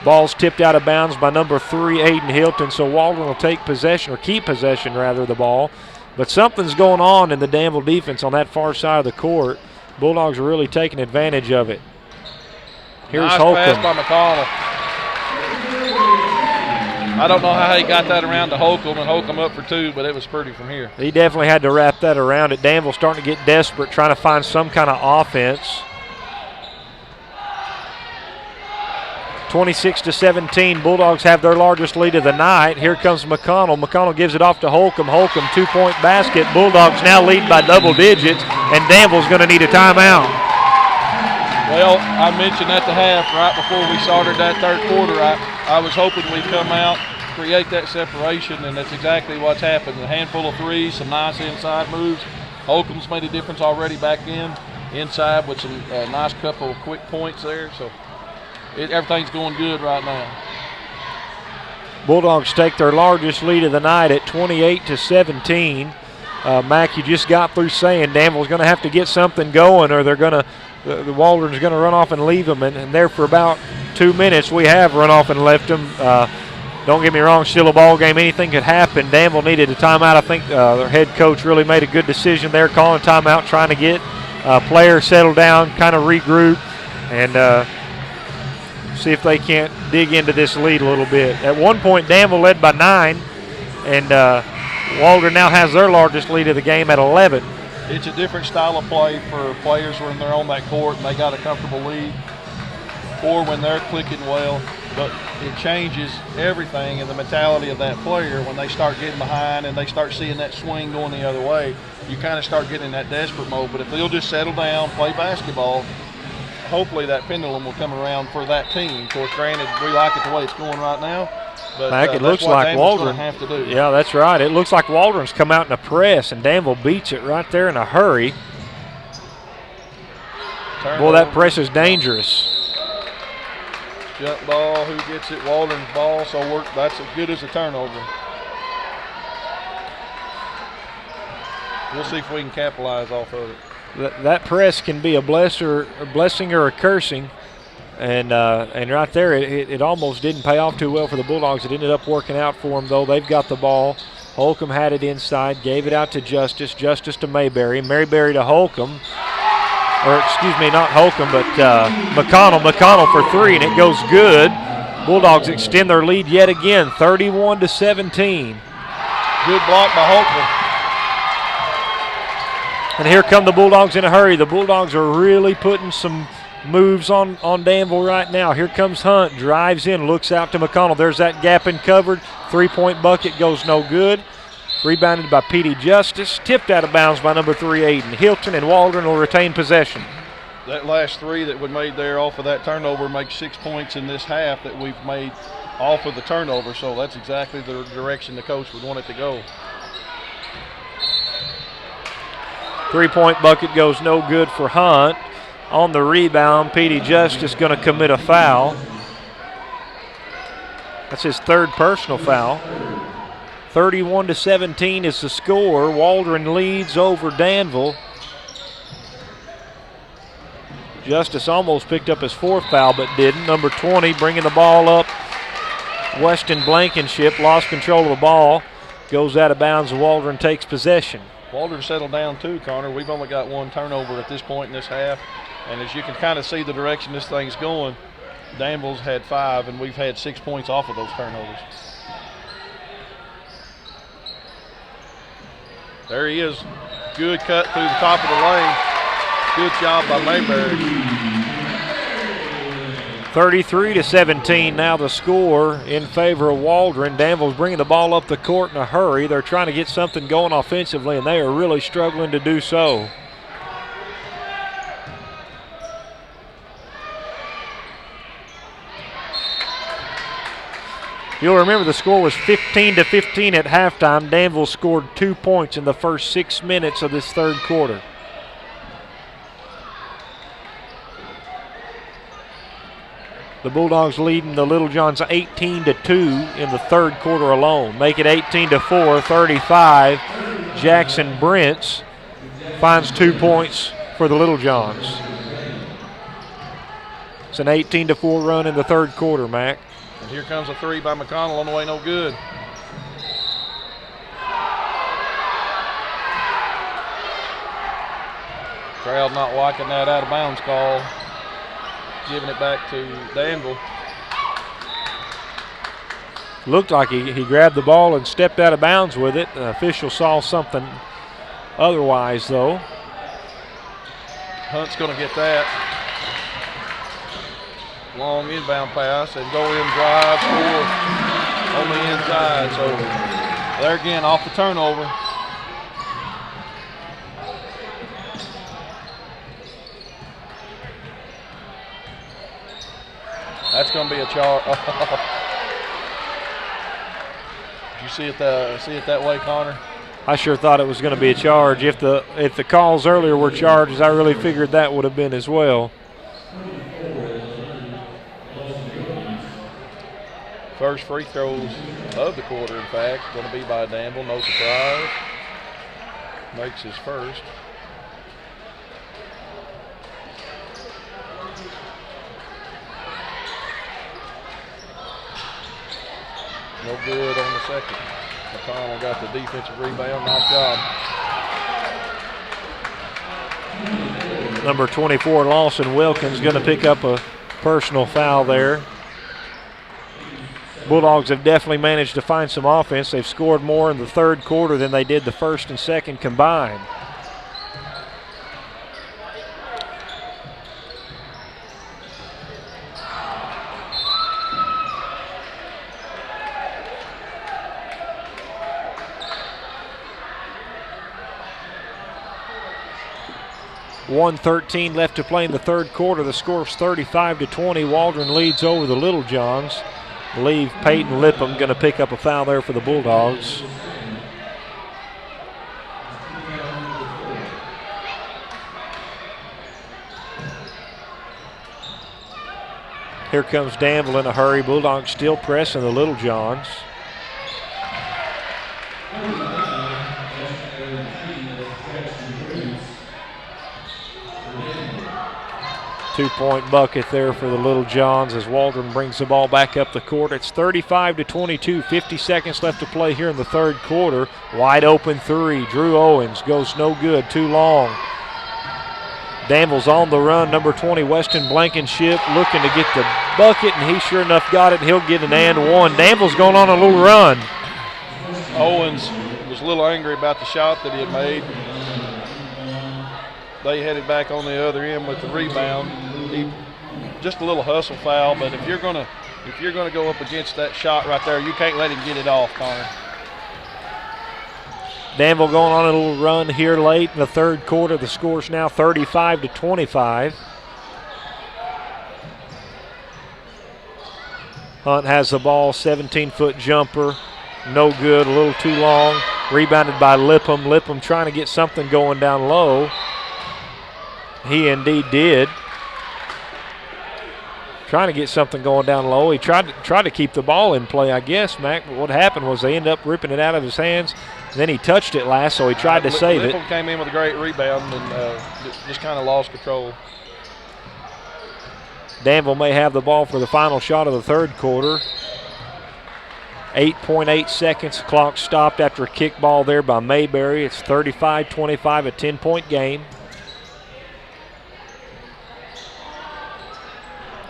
Ball's tipped out of bounds by number 3, Aiden Hilton, so Waldron will take possession, or keep possession rather, of the ball. But something's going on in the Danville defense on that far side of the court. Bulldogs are really taking advantage of it. Here's nice Holcomb. pass by McConnell. I don't know how he got that around to Holcomb and Holcomb up for 2, but it was pretty from here. He definitely had to wrap that around it. Danville starting to get desperate, trying to find some kind of offense. 26-17, Bulldogs have their largest lead of the night. Here comes McConnell. McConnell gives it off to Holcomb. Holcomb, 2-point basket. Bulldogs now lead by double digits, and Danville's going to need a timeout. Well, I mentioned at the half, right before we started that third quarter, I was hoping we'd come out, create that separation, and that's exactly what's happened. A handful of threes, some nice inside moves. Holcomb's made a difference already back inside with some nice couple of quick points there. So everything's going good right now. Bulldogs take their largest lead of the night at 28-17. Mac, you just got through saying Danville's going to have to get something going, or they're going to the Waldron's going to run off and leave them. And there for about 2 minutes, we have run off and left them. Don't get me wrong, still a ball game. Anything could happen. Danville needed a timeout. I think their head coach really made a good decision there, calling a timeout, trying to get players settled down, kind of regroup, and see if they can't dig into this lead a little bit. At one point, Danville led by 9, and Waldron now has their largest lead of the game at 11. It's a different style of play for players when they're on that court and they got a comfortable lead, or when they're clicking well. But it changes everything in the mentality of that player when they start getting behind and they start seeing that swing going the other way. You kind of start getting in that desperate mode. But if they'll just settle down, play basketball, hopefully that pendulum will come around for that team. Of course, granted, we like it the way it's going right now. But Mac, it looks like Waldron. Have to do. Yeah, that's right. It looks like Waldron's come out in a press, and Danville beats it right there in a hurry. Boy, that press is dangerous. Jump ball, who gets it? Waldron's ball, so that's as good as a turnover. We'll see if we can capitalize off of it. That press can be a blessing or a cursing. And right there, it almost didn't pay off too well for the Bulldogs. It ended up working out for them, though. They've got the ball. Holcomb had it inside, gave it out to Justice. Justice to Mayberry. Mayberry to Holcomb. Or, excuse me, not Holcomb, but McConnell. McConnell for 3, and it goes good. Bulldogs extend their lead yet again, 31-17. Good block by Holcomb. And here come the Bulldogs in a hurry. The Bulldogs are really putting some moves on Danville right now. Here comes Hunt, drives in, looks out to McConnell. There's that gap in covered. 3-point bucket goes no good. Rebounded by Petey Justice. Tipped out of bounds by number 3, Aiden Hilton, and Waldron will retain possession. That last 3 that we made there off of that turnover makes 6 points in this half that we've made off of the turnover, so that's exactly the direction the coach would want it to go. 3-point bucket goes no good for Hunt. On the rebound, Petey Justice going to commit a foul. That's his 3rd personal foul. 31-17 is the score. Waldron leads over Danville. Justice almost picked up his 4th foul, but didn't. Number 20 bringing the ball up. Weston Blankenship lost control of the ball. Goes out of bounds. Waldron takes possession. Waldron settled down too, Connor. We've only got 1 turnover at this point in this half. And as you can kind of see the direction this thing's going, Danville's had 5, and we've had 6 points off of those turnovers. There he is. Good cut through the top of the lane. Good job by Mayberry. 33-17 now the score in favor of Waldron. Danville's bringing the ball up the court in a hurry. They're trying to get something going offensively, and they are really struggling to do so. You'll remember the score was 15-15 at halftime. Danville scored 2 points in the first 6 minutes of this third quarter. The Bulldogs leading the Little Johns 18-2 in the third quarter alone. Make it 18-4, 35. Jackson Brents finds 2 points for the Little Johns. It's an 18-4 run in the third quarter, Mac. And here comes a three by McConnell on the way, no good. Crowd not liking that out of bounds call. Giving it back to Danville. Looked like he grabbed the ball and stepped out of bounds with it. The official saw something otherwise, though. Hunt's going to get that. Long inbound pass and go in, drive, score on the inside. So there again, off the turnover. That's going to be a charge. Did you see it that way, Connor? I sure thought it was going to be a charge. If the calls earlier were charges, I really figured that would have been as well. First free throws of the quarter, in fact, going to be by Danville. No surprise. Makes his first. No good on the second. McConnell got the defensive rebound. Nice job. Number 24, Lawson Wilkins, going to pick up a personal foul there. Bulldogs have definitely managed to find some offense. They've scored more in the third quarter than they did the first and second combined. .113 left to play in the third quarter. The score is 35-20. Waldron leads over the Little Johns. I believe Peyton Lipham going to pick up a foul there for the Bulldogs. Here comes Danville in a hurry. Bulldogs still pressing the Little Johns. Two-point bucket there for the Little Johns as Waldron brings the ball back up the court. It's 35-22, 50 seconds left to play here in the third quarter. Wide open three. Drew Owens goes no good, too long. Danville's on the run. Number 20, Weston Blankenship, looking to get the bucket, and he sure enough got it, and he'll get an and one. Danville's going on a little run. Owens was a little angry about the shot that he had made. They headed back on the other end with the rebound. Just a little hustle foul, but if you're gonna go up against that shot right there, you can't let him get it off, Connor. Danville going on a little run here late in the third quarter. The score's now 35-25. Hunt has the ball, 17-foot jumper, no good, a little too long. Rebounded by Lipham. Lipham trying to get something going down low. He indeed did. Trying to get something going down low. He tried to keep the ball in play, I guess, Mac. But what happened was they ended up ripping it out of his hands. Then he touched it last, so he tried to save it. Lipham came in with a great rebound and just kind of lost control. Danville may have the ball for the final shot of the third quarter. 8.8 seconds. Clock stopped after a kick ball there by Mayberry. It's 35-25, a 10-point game.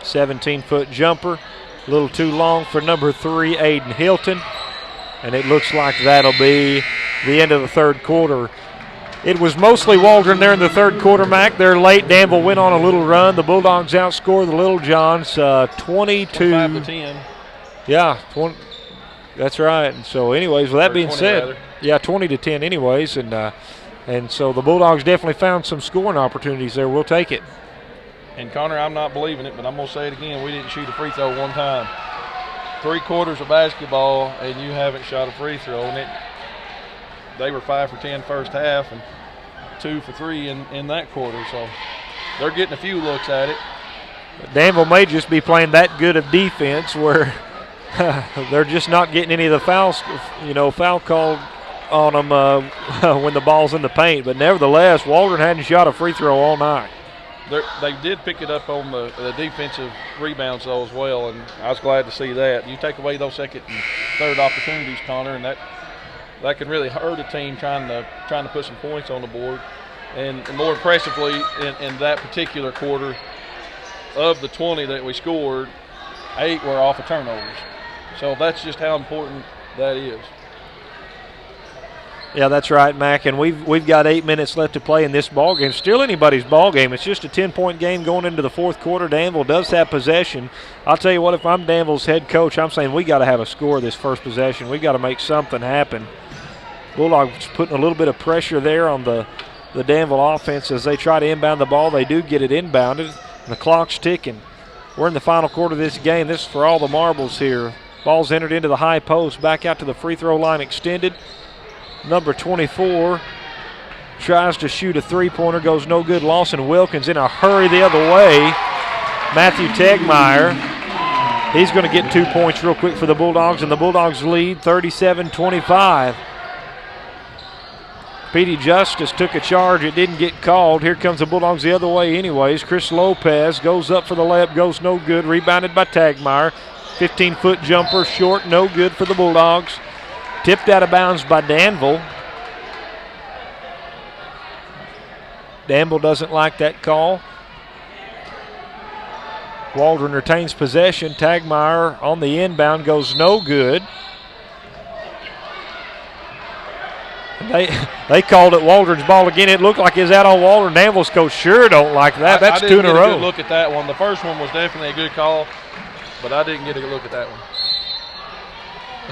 17-foot jumper, a little too long for number 3, Aiden Hilton. And it looks like that'll be the end of the third quarter. It was mostly Waldron there in the third quarter, Mac. They're late. Danville went on a little run. The Bulldogs outscored the Little Johns 22-10. Yeah, 20, that's right. And so anyways, with that being said, yeah, 20-10 anyways. And so the Bulldogs definitely found some scoring opportunities there. We'll take it. And Connor, I'm not believing it, but I'm going to say it again. We didn't shoot a free throw one time. 3 quarters of basketball, and you haven't shot a free throw. And they were 5 for 10 first half and 2 for 3 in that quarter. So they're getting a few looks at it. Danville may just be playing that good of defense where they're just not getting any of the fouls, foul called on them when the ball's in the paint. But nevertheless, Waldron hadn't shot a free throw all night. They did pick it up on the defensive rebounds, though, as well, and I was glad to see that. You take away those second and third opportunities, Connor, and that can really hurt a team trying to put some points on the board. And more impressively, in that particular quarter, of the 20 that we scored, 8 were off of turnovers. So that's just how important that is. Yeah, that's right, Mac. And we've got 8 minutes left to play in this ball game. Still anybody's ball game. It's just a 10-point game going into the fourth quarter. Danville does have possession. I'll tell you what, if I'm Danville's head coach, I'm saying we got to have a score this first possession. We got to make something happen. Bulldogs putting a little bit of pressure there on the Danville offense as they try to inbound the ball. They do get it inbounded, and the clock's ticking. We're in the final quarter of this game. This is for all the marbles here. Ball's entered into the high post. Back out to the free throw line extended. Number 24 tries to shoot a three-pointer, goes no good. Lawson Wilkins in a hurry the other way. Matthew Tegmeyer, he's going to get 2 points real quick for the Bulldogs, and the Bulldogs lead 37-25. Petey Justice took a charge. It didn't get called. Here comes the Bulldogs the other way anyways. Chris Lopez goes up for the layup, goes no good. Rebounded by Tegmeyer. 15-foot jumper, short, no good for the Bulldogs. Tipped out of bounds by Danville. Danville doesn't like that call. Waldron retains possession. Tegmeyer on the inbound goes no good. They called it Waldron's ball again. It looked like it was out on Waldron. Danville's coach sure don't like that. That's 2 in a row. I didn't get a good look at that one. The first one was definitely a good call, but I didn't get a good look at that one.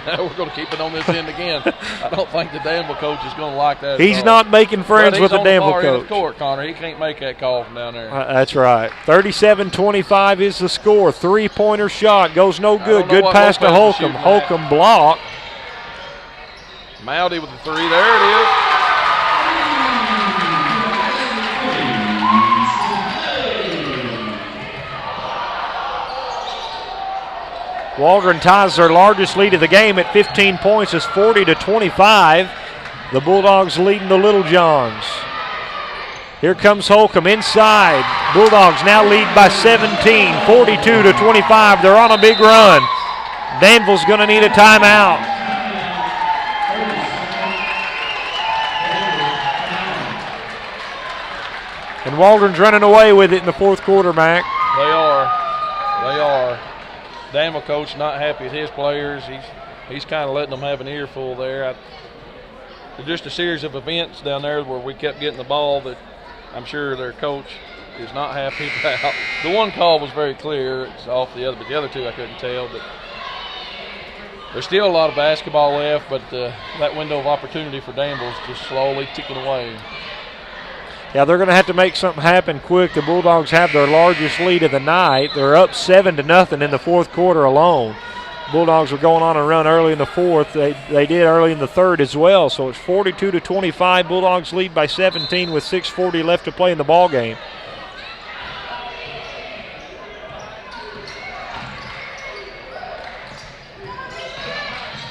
We're going to keep it on this end again. I don't think the Danville coach is going to like that. He's not making friends with the Danville coach. He's on the far end of court, Connor. He can't make that call from down there. That's right. 37-25 is the score. Three-pointer shot goes no good. Good pass to Holcomb. Holcomb blocked. Mowdy with the three. There it is. Waldron ties their largest lead of the game at 15 points. It's 40-25. The Bulldogs leading the Little Johns. Here comes Holcomb inside. Bulldogs now lead by 17, 42-25. They're on a big run. Danville's going to need a timeout. And Waldron's running away with it in the fourth quarter, Mac. They are. Danville coach not happy with his players. He's kind of letting them have an earful there. Just a series of events down there where we kept getting the ball that I'm sure their coach is not happy about. The one call was very clear. It's off the other, but the other two I couldn't tell. But there's still a lot of basketball left, but that window of opportunity for Danville is just slowly ticking away. Yeah, they're going to have to make something happen quick. The Bulldogs have their largest lead of the night. They're up 7-0 in the fourth quarter alone. Bulldogs were going on a run early in the fourth. They did early in the third as well. So it's 42-25. Bulldogs lead by 17 with 6:40 left to play in the ball game.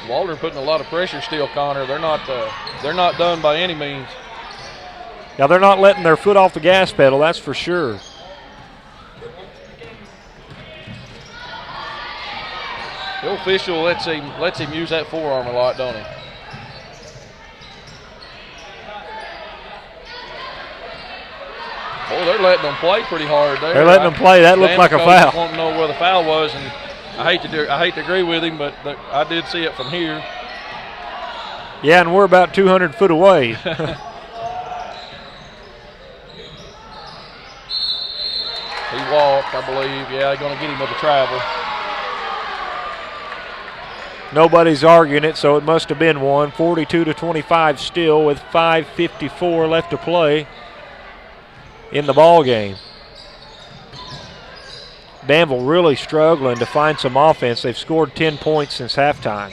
Waldron putting a lot of pressure still, Connor. They're not done by any means. Now they're not letting their foot off the gas pedal, that's for sure. The official lets him use that forearm a lot, don't he? Oh, they're letting them play pretty hard there. They're letting them play. That looked like a foul. Want to know where the foul was, and I hate to agree with him, but I did see it from here. Yeah, and we're about 200 foot away. He walked, I believe. Yeah, they're going to get him with a travel. Nobody's arguing it, so it must have been one. 42-25 still with 5:54 left to play in the ball game. Danville really struggling to find some offense. They've scored 10 points since halftime.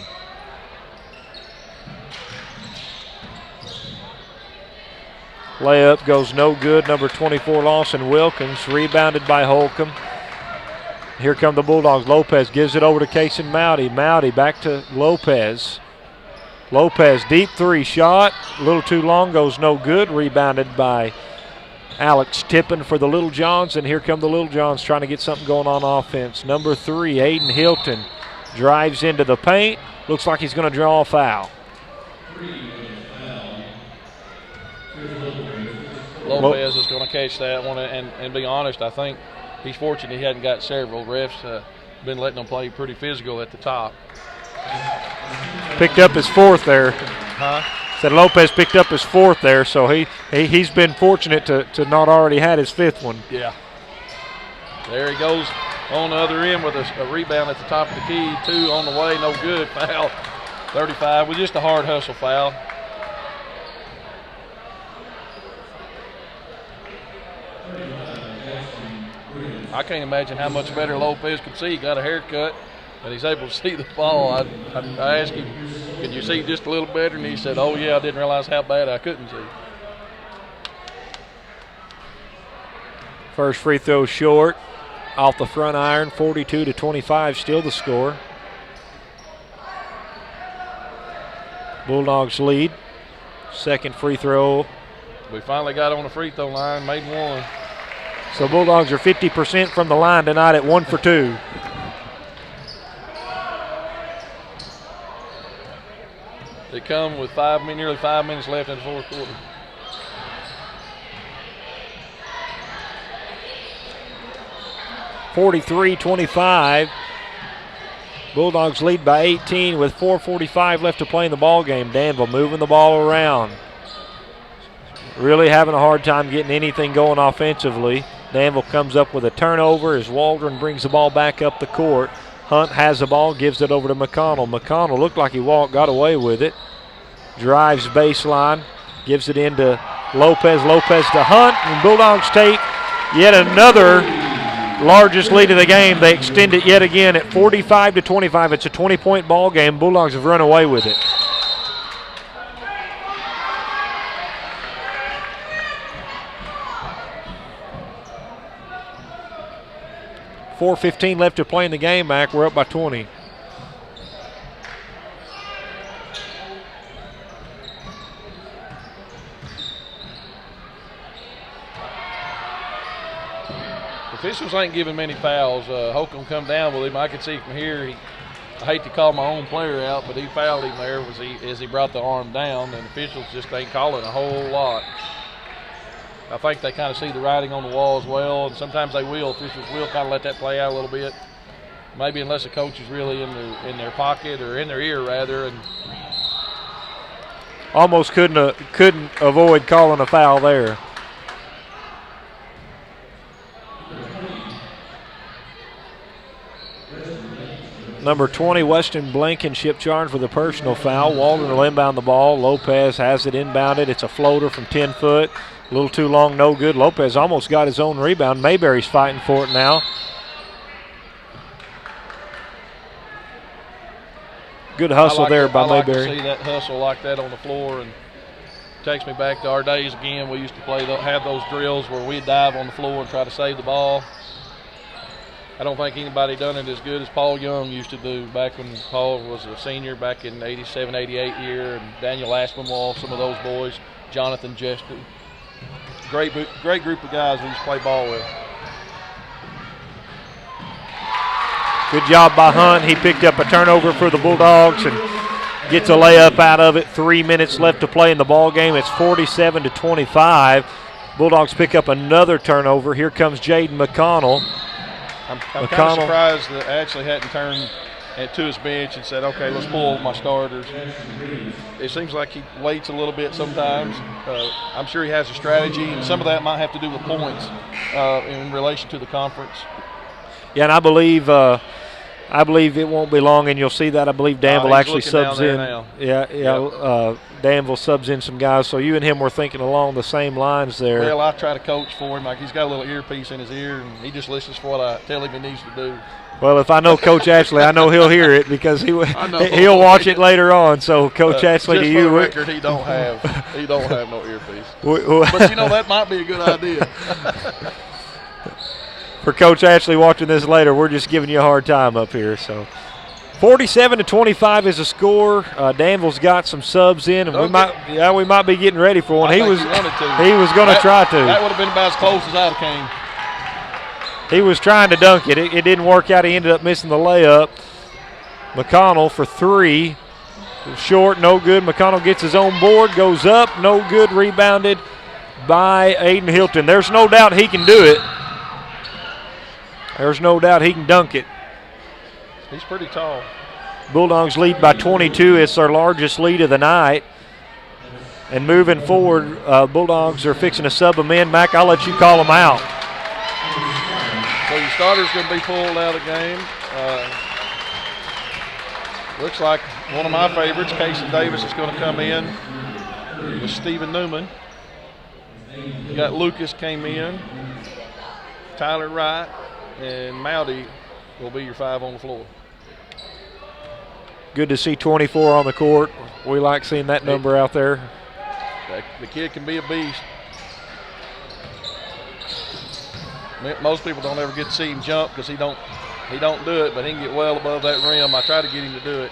Layup goes no good. Number 24, Lawson Wilkins, rebounded by Holcomb. Here come the Bulldogs. Lopez gives it over to Kason Mowdy. Mowdy back to Lopez. Lopez, deep three shot. A little too long, goes no good. Rebounded by Alex Tippin for the Little Johns, and here come the Little Johns trying to get something going on offense. Number 3, Aiden Hilton, drives into the paint. Looks like he's going to draw a foul. Lopez is going to catch that one, and be honest, I think he's fortunate he hadn't got several. Refs been letting them play pretty physical at the top. Picked up his 4th there. Huh? Said Lopez picked up his 4th there, so he's been fortunate to not already had his 5th one. Yeah. There he goes on the other end with a rebound at the top of the key. 2 on the way, no good. Foul. 35 with just a hard hustle foul. I can't imagine how much better Lopez could see. He got a haircut, and he's able to see the ball. I asked him, could you see just a little better? And he said, oh, yeah, I didn't realize how bad I couldn't see. First free throw short, off the front iron, 42-25, still the score. Bulldogs lead. Second free throw. We finally got on the free throw line, made one. So Bulldogs are 50% from the line tonight at 1 for 2. They come with nearly 5 minutes left in the fourth quarter. (43-25). Bulldogs lead by 18 with 4:45 left to play in the ball game. Danville moving the ball around. Really having a hard time getting anything going offensively. Danville comes up with a turnover as Waldron brings the ball back up the court. Hunt has the ball, gives it over to McConnell. McConnell looked like he got away with it. Drives baseline, gives it into Lopez. Lopez to Hunt, and Bulldogs take yet another largest lead of the game. They extend it yet again at 45-25. It's a 20-point ball game. Bulldogs have run away with it. .4:15 left to play in the game, Mac. We're up by 20. Officials ain't giving many fouls. Holcomb come down with him. I could see from here, I hate to call my own player out, but he fouled him there as he brought the arm down, and officials just ain't calling a whole lot. I think they kind of see the writing on the wall as well, and sometimes they will. Officials will kind of let that play out a little bit. Maybe unless the coach is really in their pocket or in their ear rather. And almost couldn't avoid calling a foul there. Number 20, Weston Blankenship charged with a personal foul. Waldron will inbound the ball. Lopez has it inbounded. It's a floater from 10 foot. A little too long, no good. Lopez almost got his own rebound. Mayberry's fighting for it now. Good hustle there by Mayberry. I like to see that hustle like that on the floor, and takes me back to our days again. We used to have those drills where we'd dive on the floor and try to save the ball. I don't think anybody done it as good as Paul Young used to do back when Paul was a senior back in 87, 88 year, and Daniel Aspinwall, some of those boys, Jonathan Jester. Great group of guys we used to play ball with. Good job by Hunt. He picked up a turnover for the Bulldogs and gets a layup out of it. 3 minutes left to play in the ball game. It's 47-25. Bulldogs pick up another turnover. Here comes Jaden McConnell. I'm kind of surprised that Ashley hadn't turned to his bench and said, okay, let's pull my starters. It seems like he waits a little bit sometimes. I'm sure he has a strategy, and some of that might have to do with points in relation to the conference. Yeah, and I believe it won't be long, and you'll see that. I believe Danville actually subs in. Now. Yeah. Danville subs in some guys. So you and him were thinking along the same lines there. Well, I try to coach for him. Like, he's got a little earpiece in his ear, and he just listens for what I tell him he needs to do. Well, if I know Coach Ashley, I know he'll hear it because he'll watch it later on. So, Coach Ashley, just do you? For the record, he don't have no earpiece. But that might be a good idea. for Coach Ashley watching this later, we're just giving you a hard time up here. So 47-25 is the score. Danville's got some subs in, and we might be getting ready for one. He was going to try to. That would have been about as close as I'd have came. He was trying to dunk it. It didn't work out. He ended up missing the layup. McConnell for three. Short, no good. McConnell gets his own board, goes up, no good. Rebounded by Aiden Hilton. There's no doubt he can do it. There's no doubt he can dunk it. He's pretty tall. Bulldogs lead by 22. It's their largest lead of the night. And moving forward, Bulldogs are fixing to sub them in. Mac, I'll let you call them out. So your starter's going to be pulled out of the game. Looks like one of my favorites, Casey Davis, is going to come in with Stephen Newman. You got Lucas came in, Tyler Wright, and Mowdy will be your five on the floor. Good to see 24 on the court. We like seeing that number out there. The kid can be a beast. Most people don't ever get to see him jump because he don't do it, but he can get well above that rim. I try to get him to do it.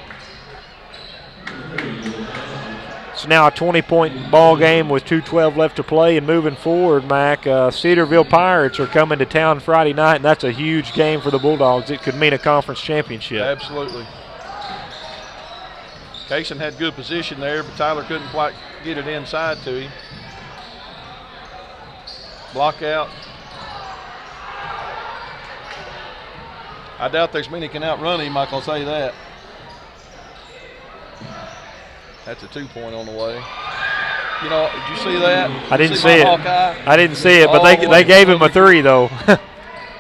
It's now a 20-point ball game with 2:12 left to play, and moving forward, Mac, Cedarville Pirates are coming to town Friday night, and that's a huge game for the Bulldogs. It could mean a conference championship. Absolutely. Kaysen had good position there, but Tyler couldn't quite get it inside to him. Block out. I doubt there's many can outrun him, I can say that. That's a 2-point on the way. You know, did you see that? I didn't see it. Hawkeye? I didn't see it, but they gave him a 3, though.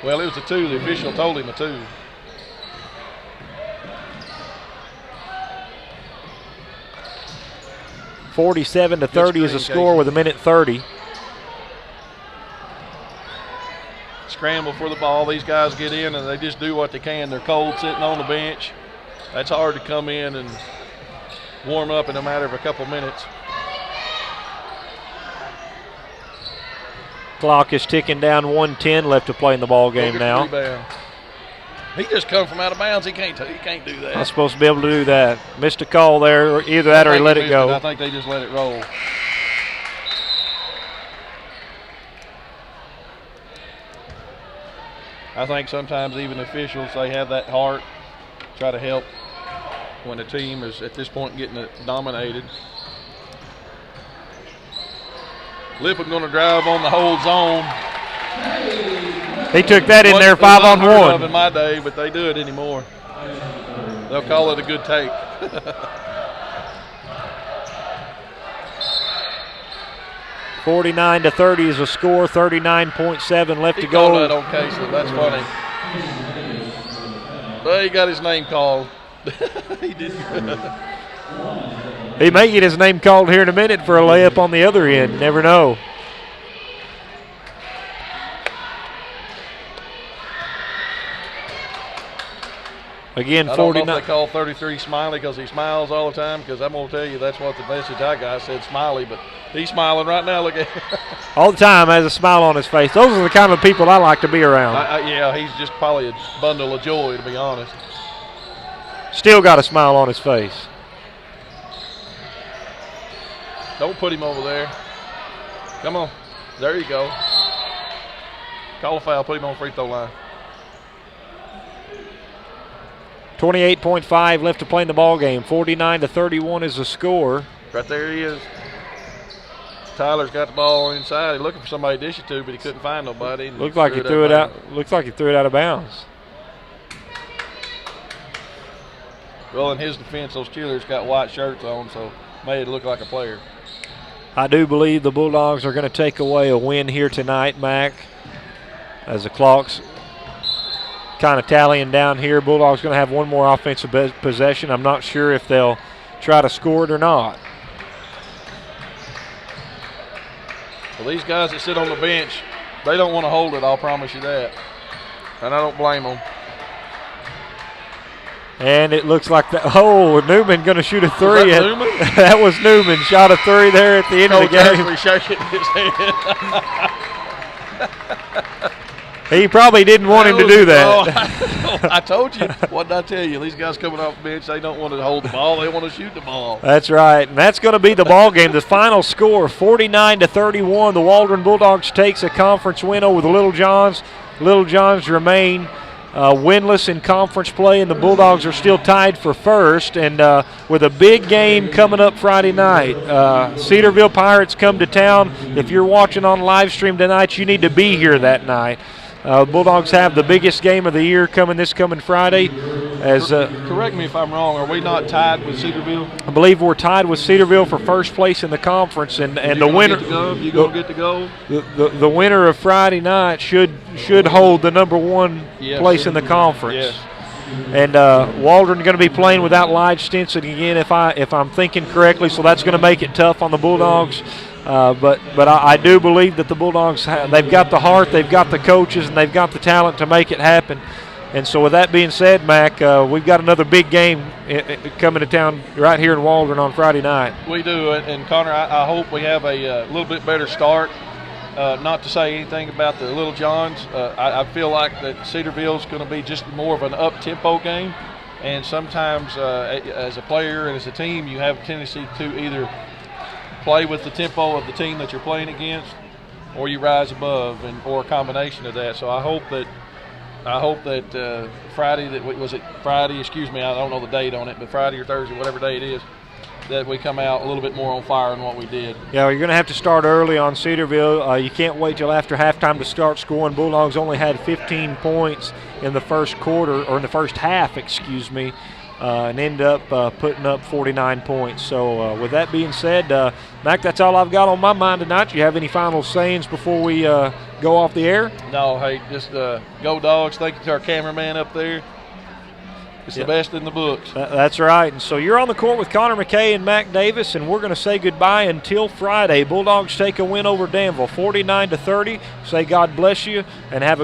Well, it was a 2. The official told him a 2. (47-30) is the score with 1:30. Scramble for the ball. These guys get in and they just do what they can. They're cold sitting on the bench. That's hard to come in and warm up in a matter of a couple minutes. Clock is ticking down. 1:10 left to play in the ball game now. Rebound. He just come from out of bounds. He can't do that. Not supposed to be able to do that. Missed a call there. Either that or he let it go. I think they just let it roll. I think sometimes even officials, they have that heart, try to help when a team is at this point getting it dominated. Lippin going to drive on the whole zone. He took that in there 5-on-1. In my day, but they do it anymore. They'll call it a good take. (49-30) is the score. 39.7 left to go. Called that on Casey. That's funny. Well, he got his name called. He did. He may get his name called here in a minute for a layup on the other end. Never know. Again, I don't 49. know if they call 33 Smiley because he smiles all the time, because I'm going to tell you that's what the message I got said, Smiley, but he's smiling right now. Look at him. All the time has a smile on his face. Those are the kind of people I like to be around. Yeah, he's just probably a bundle of joy, to be honest. Still got a smile on his face. Don't put him over there. Come on. There you go. Call a foul. Put him on free throw line. 28.5 left to play in the ball game. 49-31 is the score. Right there he is. Tyler's got the ball inside. He's looking for somebody to dish it to, but he couldn't find nobody. Looks like he threw it out. Looks like he threw it out of bounds. Well, in his defense, those cheerleaders got white shirts on, so made it look like a player. I do believe the Bulldogs are going to take away a win here tonight, Mac, as the clock's kind of tallying down here. Bulldogs going to have one more offensive possession. I'm not sure if they'll try to score it or not. Well, these guys that sit on the bench, they don't want to hold it, I'll promise you that. And I don't blame them. And it looks like Newman going to shoot a 3. Was that Newman? That was Newman. Shot a 3 there at the end of the game. Shaking his head. He probably didn't want him to do that. I told you. What did I tell you? These guys coming off the bench, they don't want to hold the ball. They want to shoot the ball. That's right, and that's going to be the ball game. The final score, 49-31. The Waldron Bulldogs takes a conference win over the Little Johns. Little Johns remain winless in conference play, and the Bulldogs are still tied for first. And with a big game coming up Friday night, Cedarville Pirates come to town. If you're watching on live stream tonight, you need to be here that night. Bulldogs have the biggest game of the year this coming Friday. Correct me if I'm wrong. Are we not tied with Cedarville? I believe we're tied with Cedarville for first place in the conference, and the winner. You gonna get to go? The winner of Friday night should hold the number one place in the conference. Yes. And Waldron going to be playing without Lige Stinson again, if I'm thinking correctly. So that's going to make it tough on the Bulldogs. But I do believe that the Bulldogs they've got the heart, they've got the coaches, and they've got the talent to make it happen. And so with that being said, Mac, we've got another big game coming to town right here in Waldron on Friday night. We do, and Connor, I hope we have a little bit better start. Not to say anything about the Little Johns. I feel like that Cedarville's going to be just more of an up-tempo game. And sometimes as a player and as a team, you have a tendency to either play with the tempo of the team that you're playing against, or you rise above, or a combination of that. So I hope that Friday, excuse me, I don't know the date on it, but Friday or Thursday, whatever day it is, that we come out a little bit more on fire than what we did. Yeah, you're going to have to start early on Cedarville. You can't wait till after halftime to start scoring. Bulldogs only had 15 points in the first quarter, or in the first half, excuse me, and end up putting up 49 points. So with that being said, Mac, that's all I've got on my mind tonight. Do you have any final sayings before we go off the air? No, hey, just go Dogs. Thank you to our cameraman up there. It's the best in the books. That's right. And so you're on the court with Connor McKay and Mac Davis, and we're going to say goodbye until Friday. Bulldogs take a win over Danville, 49-30. Say God bless you, and have a good